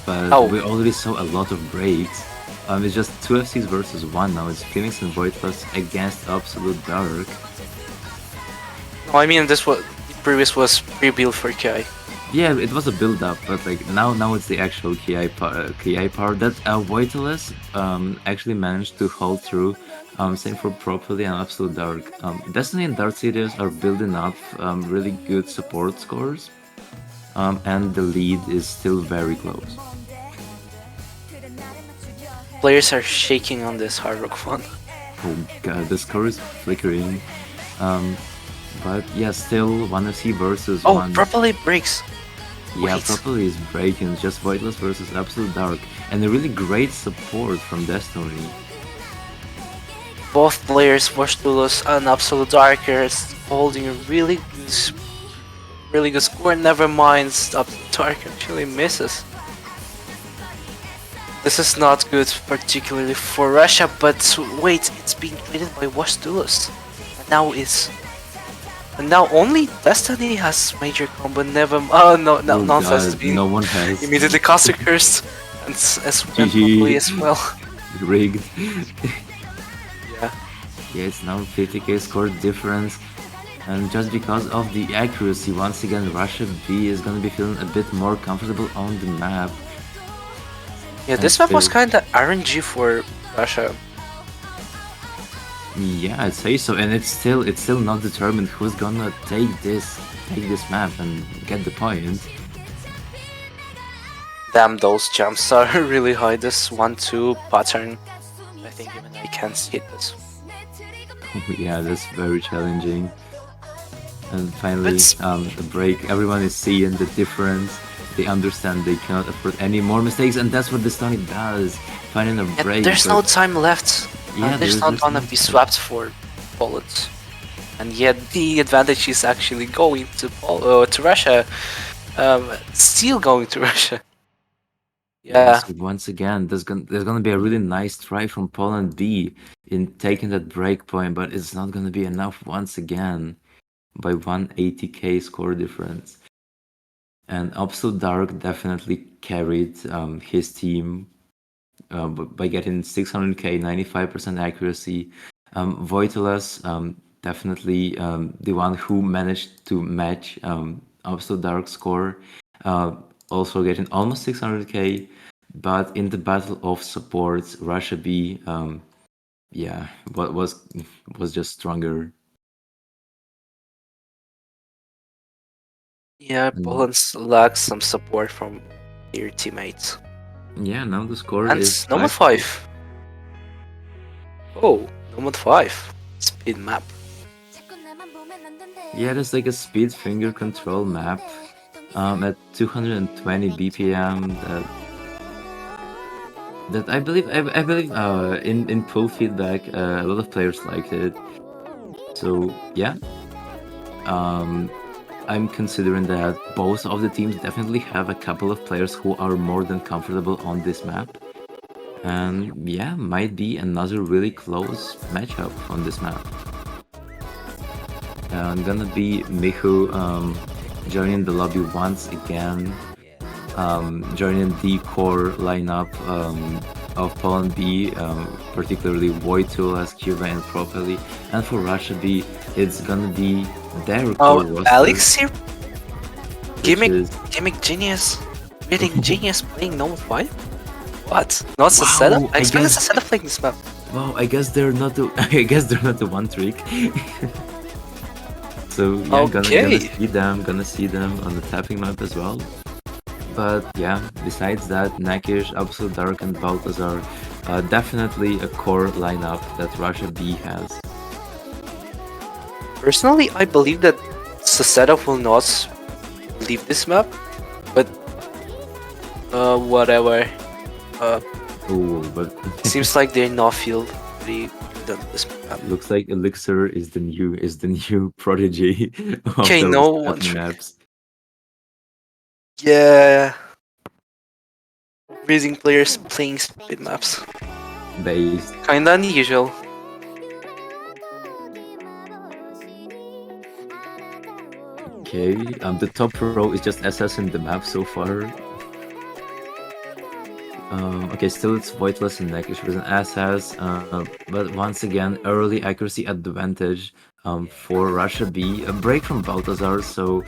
but Oh. we already saw a lot of breaks. It's just 2 FCs versus 1 now. It's Phoenix and Voidless against Absolute Dark. No, I mean this was the previous was pre-built for KI. Yeah, it was a build up, but like now it's the actual KI power that Voidless actually managed to hold through. Same for Properly and Absolute Dark. Destiny and Dark Series are building up really good support scores. And the lead is still very close. Players are shaking on this Hard Rock one. Oh god, the score is flickering. But yeah, still 1 FC versus Oh, 1. Properly breaks. Yeah, wait. Properly is breaking. It's just Voidless versus Absolute Dark. And a really great support from Destiny. Both players, Vorstulus and Absolute Darkers, holding a really good score. Never mind, Absolute Dark actually misses. This is not good, particularly for Russia, but wait, it's being created by Vorstulus. And now only Destiny has major combo, never oh no, Oh nonsense is god, being no one has. immediately caster cursed, and as GG. probably as well. Rigged. Yeah. Yeah, it's now 50k score difference. And just because of the accuracy, once again, Russia B is gonna be feeling a bit more comfortable on the map. Yeah, this And map was still- kinda RNG for Russia. Yeah, I'd say so, and it's still not determined who's gonna take this map and get the point. Damn, those jumps are really high. This 1-2 pattern, I think even I can't hit this. Yeah, that's very challenging. And finally, But- the break. Everyone is seeing the difference. They understand they cannot afford any more mistakes, and that's what the Stony does. Finding a Yeah, break. there's but- no time left. Yeah, there's not gonna no be time. swapped for bullets. And yet the advantage is actually going to Russia. Still going to Russia. Yeah. So once again, there's gonna be a really nice try from Poland B in taking that break point, but it's not gonna be enough once again by 180k score difference. And Absolute Dark definitely carried his team by getting 600k, 95% accuracy. Voiteless definitely the one who managed to match Absolute Dark score, also getting almost 600k. But in the battle of supports, Russia B, yeah, was just stronger. Yeah, Poland lacks some support from their teammates. Yeah, now the score And is Nomad 5. Oh, Nomad 5. Speed map. Yeah, there's like a speed finger control map at 220 BPM that I believe in pull feedback a lot of players liked it. So yeah, I'm considering that both of the teams definitely have a couple of players who are more than comfortable on this map. And yeah, might be another really close matchup on this map. I'm gonna be Mihu joining the lobby once again, joining the core lineup of Poland B, particularly Voitool, Cuba, and Properly. And for Russia B, it's gonna be their core roster, Alex here? which Gimmick is- genius. Reading genius playing Nomad 5? What? Not a Wow, setup? I I expect it's a guess- setup playing this map. Wow, I guess they're not the I guess they're not the one trick. So yeah, gonna see them on the tapping map as well. But yeah, besides that, Nakish, Absolute Dark, and Baltazar, definitely a core lineup that Russia B has. Personally, I believe that the setup will not leave this map, but whatever. Oh, but Seems like they're not feel pretty good on this map. looks like Elixir is the new prodigy of Okay, those no one tapping trick. maps. Yeah. Reading players playing speed maps. Based. Kinda unusual. Okay, the top row is just assessing the map so far. Okay, still it's Voitless and Nekish with an SS, but once again, early accuracy advantage for Russia B. A break from Baltazar, so...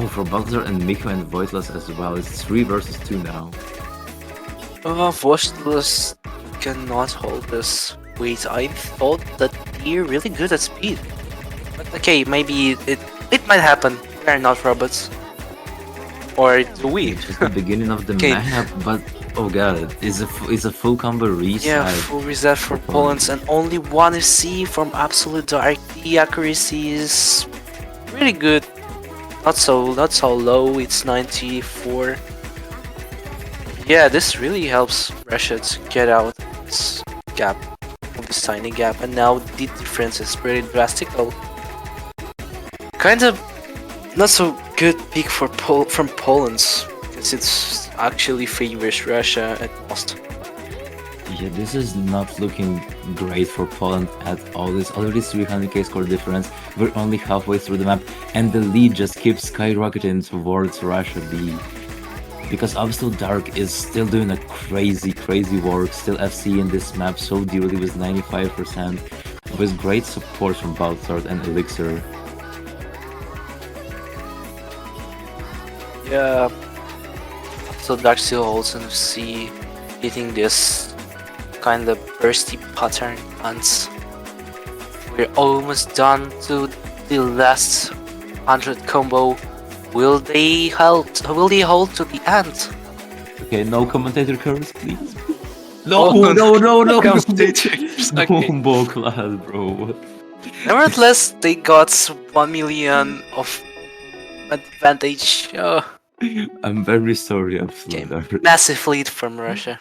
for Baltazar and Miko and Voitless as well. It's 3 versus 2 now. Voiceless cannot hold this. Wait, I thought that they're really good at speed. But okay, maybe it might happen. We're not robots. Or do we? It's just the beginning of the Okay. map, but oh god, it's a full combo reset. Yeah, full reset for Poland and only one FC from Absolute Dark. The accuracy is really good. Not so low, it's 94. Yeah, this really helps Russia to get out of this gap, of this tiny gap, and now the difference is pretty drastic. Kind of not so good pick for from Poland, because it's actually favors Russia at most. Yeah, this is not looking great for Poland at all. It's already 300k score difference. We're only halfway through the map, and the lead just keeps skyrocketing towards Russia B. Because Absolute Dark is still doing a crazy work, still FC in this map so dearly with 95%, with great support from Baltazar and Elixir. Yeah, so Dark still holds an FC, hitting this kind of bursty pattern, and we're almost done to the last 100 combo. Will they hold to the end? Okay, no commentator curves, please. Oh, No commentators, okay. Combo class, bro. Nevertheless, they got 1 million of advantage. I'm very sorry, Okay, Absolute Dark. massive lead from Russia.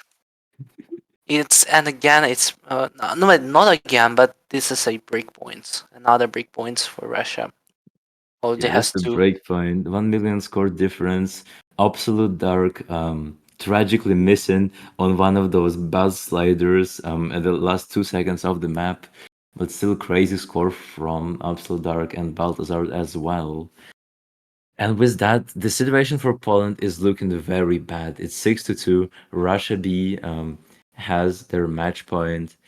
And again, it's no, not again, but this is a breakpoint. Another breakpoint for Russia. Oh, they Yeah, has that's the to. breakpoint. 1 million score difference. Absolute Dark tragically missing on one of those buzz sliders at the last 2 seconds of the map. But still crazy score from Absolute Dark and Baltazar as well. And with that, the situation for Poland is looking very bad. It's 6-2. Russia B has their match point.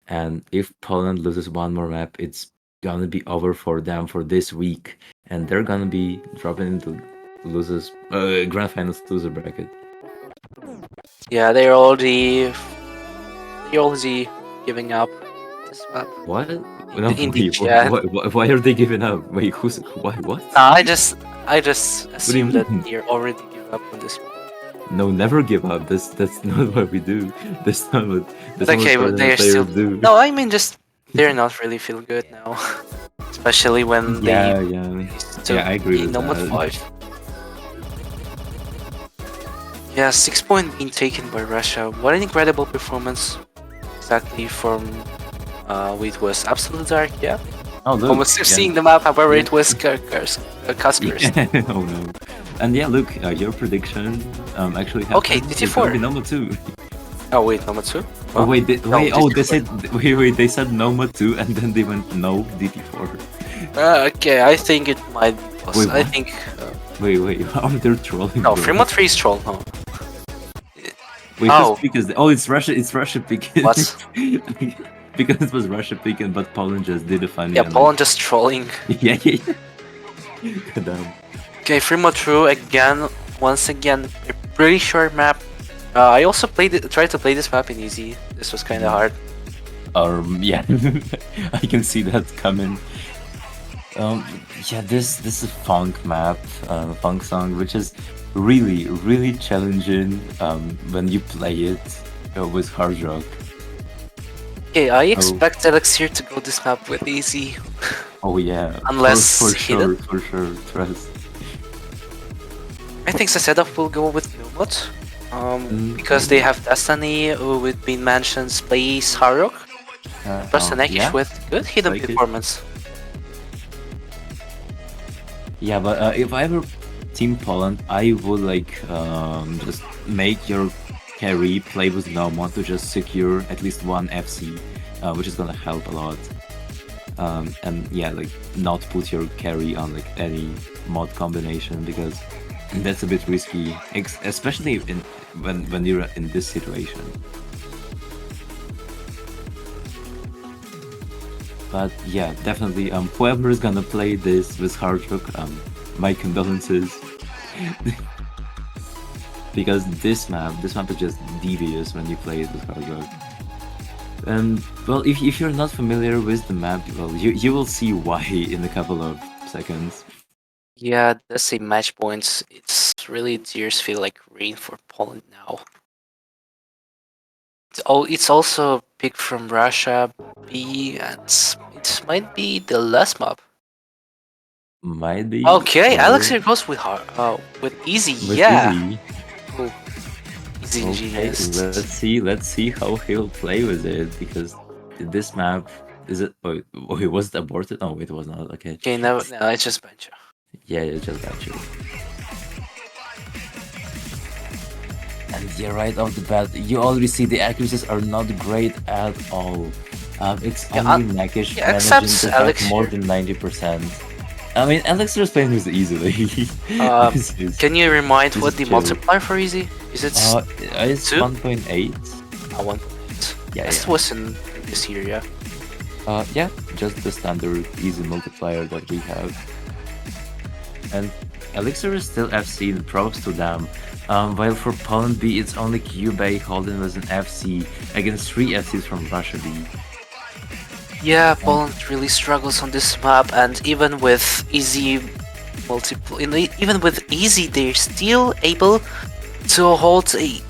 And if Poland loses one more map, it's gonna be over for them for this week. And they're gonna be dropping into Grand Finals loser bracket. Yeah, they're already giving up this map. What? No, In the wait, chat. why are they giving up? Wait, what? I just assume that mean? they're already giving up on this map. No, never give up. That's not what we do. That's not what. That's not Okay, what but they're players still. do. No, I mean just they're not really feel good now, especially when Yeah, they yeah. took Yeah, I agree the with Nomad that. 5. Yeah, 6 point being taken by Russia. What an incredible performance! Exactly from it was Absolute Dark. Yeah, Oh, look. almost yeah. seeing the map. However, Yeah. it was Kaskers. Oh no. And yeah, look, your prediction actually happened. Okay, It's DT4. gonna be Noma 2. Oh wait, number 2. Oh wait, No, they DT4. said wait, they said Noma 2 and then they went no DT4. Okay, I think it might be possible. Wait, I what? think Wait, how they're trolling? no, bro? Fremont 3 is troll. No, Wait, Oh. just because it's Russia picking. What? Because it was Russia picking, but Poland just did a funny. yeah, Poland just trolling. Yeah. God damn. Okay, Fremont 2 again. Once again, a pretty short map. I also tried to play this map in easy. This was kind of hard. Yeah, I can see that coming. Yeah, this is a funk map, funk song, which is really challenging when you play it with hard rock. Okay, I expect Elixir to go this map with easy. Oh yeah, Unless for hidden. sure, trust. I think the setup will go with Nomad. Because they have Destiny, with been mentioned, plays Harrock. Prostanekic Yeah. with good hidden Like it. performance. Yeah, but if I were Team Poland, I would like just make your carry play with Nomad to just secure at least one FC, which is gonna help a lot. and yeah, like not put your carry on like any mod combination, because that's a bit risky, especially when you're in this situation. But yeah, definitely, whoever is gonna play this with Hardrock, my condolences. Because this map is just devious when you play it with Hardrock. And well, if you're not familiar with the map, well, you will see why in a couple of seconds. Yeah, the same match points. It's really tears feel like rain for Poland now. It's also picked from Russia B, and it might be the last map. Might be. Okay, or Alex here goes with easy. with Yeah, Easy. cool. Easy Okay, genius. let's see how he'll play with it, because this map is it. Oh, was it aborted? No, it was not. Okay. Okay, no, it's just Bencha. Yeah, it's just got you. And yeah, right off the bat, you already see the accuracies are not great at all. It's Yeah, only Nakish yeah, managing except to have Elixir. more than 90%. I mean, Elixir is playing this easily. This is- Can you remind this what is the chill. multiplier for easy? Is it it's two? 1.8. 1? Yeah, This yeah. was in this year, yeah. Yeah, just the standard easy multiplier that we have. And Elixir is still FC, props to them. While for Poland B, it's only Cubey holding with an FC against 3 FCs from Russia B. Yeah, Poland really struggles on this map, and even with easy they're still able to hold a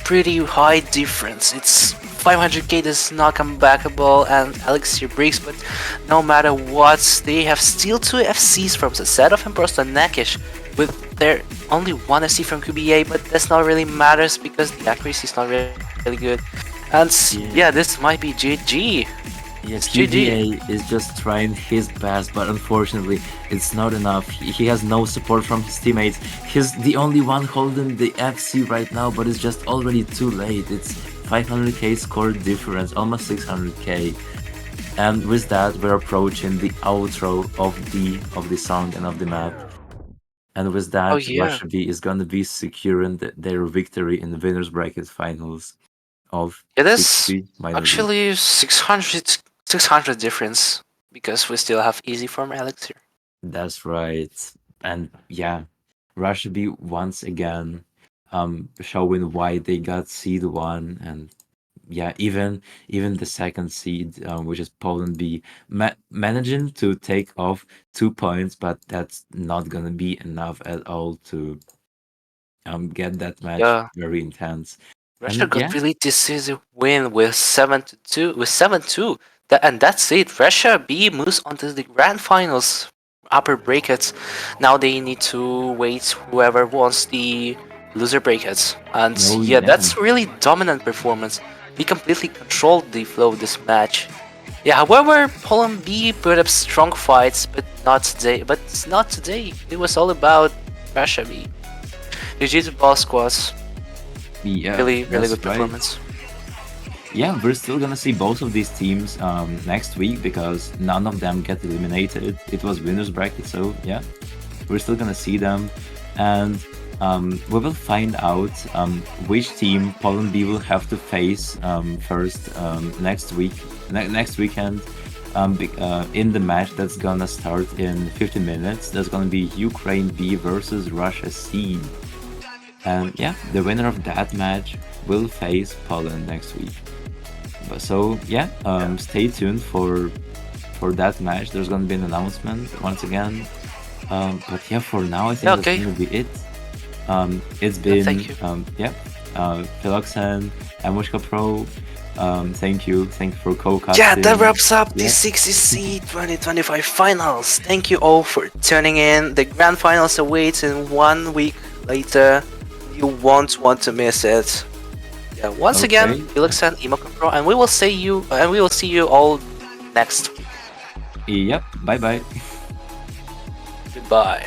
pretty high difference. It's 500k does not come backable, and Elixir breaks, but no matter what, they have still 2 FCs from Zasedov and Prosto Nakish, with their only 1 FC from QBA, but that's not really matters because the accuracy is not really good. And yeah, this might be GG. Yes, GG. QBA is just trying his best, but unfortunately, it's not enough. He has no support from his teammates. He's the only one holding the FC right now, but it's just already too late. It's 500k score difference, almost 600k. And with that, we're approaching the outro of the song and of the map. And with that, Oh, yeah. Russia B is gonna be securing their victory in the winners bracket finals of It is 60 minor B. actually 600 difference, because we still have easy from Elixir. That's right. And yeah, Russia B once again showing why they got seed 1, and yeah, even the second seed, which is Poland B, managing to take off 2 points, but that's not gonna be enough at all to get that match Yeah. very intense. Russia And got yeah. really decisive win with 7-2, and that's it. Russia B moves on to the grand finals, upper brackets. Now they need to wait whoever wants the loser brackets, and Oh, yeah, yeah. that's really dominant performance. He completely controlled the flow of this match. Yeah, however, Poland B put up strong fights, but not today. It was all about Russia B. GG to both squads. Yeah, Really that's good right. performance. Yeah, we're still gonna see both of these teams next week, because none of them get eliminated. It was winners bracket, so yeah, we're still gonna see them, and we will find out which team Poland B will have to face first next weekend. In the match that's gonna start in 15 minutes, there's gonna be Ukraine B versus Russia C. And yeah, the winner of that match will face Poland next week. So yeah, stay tuned for that match. There's gonna be an announcement once again. But yeah, for now I think Yeah, that's okay. gonna be it. It's been thank you. Philoxen, Amushka Pro. Thank you for co-casting. Yeah, that wraps up the Yeah. 60C 2025 finals. Thank you all for tuning in. The grand finals awaits in 1 week later. You won't want to miss it. Yeah, once again, Okay. Philoxen, Emoka Pro, and we will see you all next week. Yep. Bye bye. Goodbye.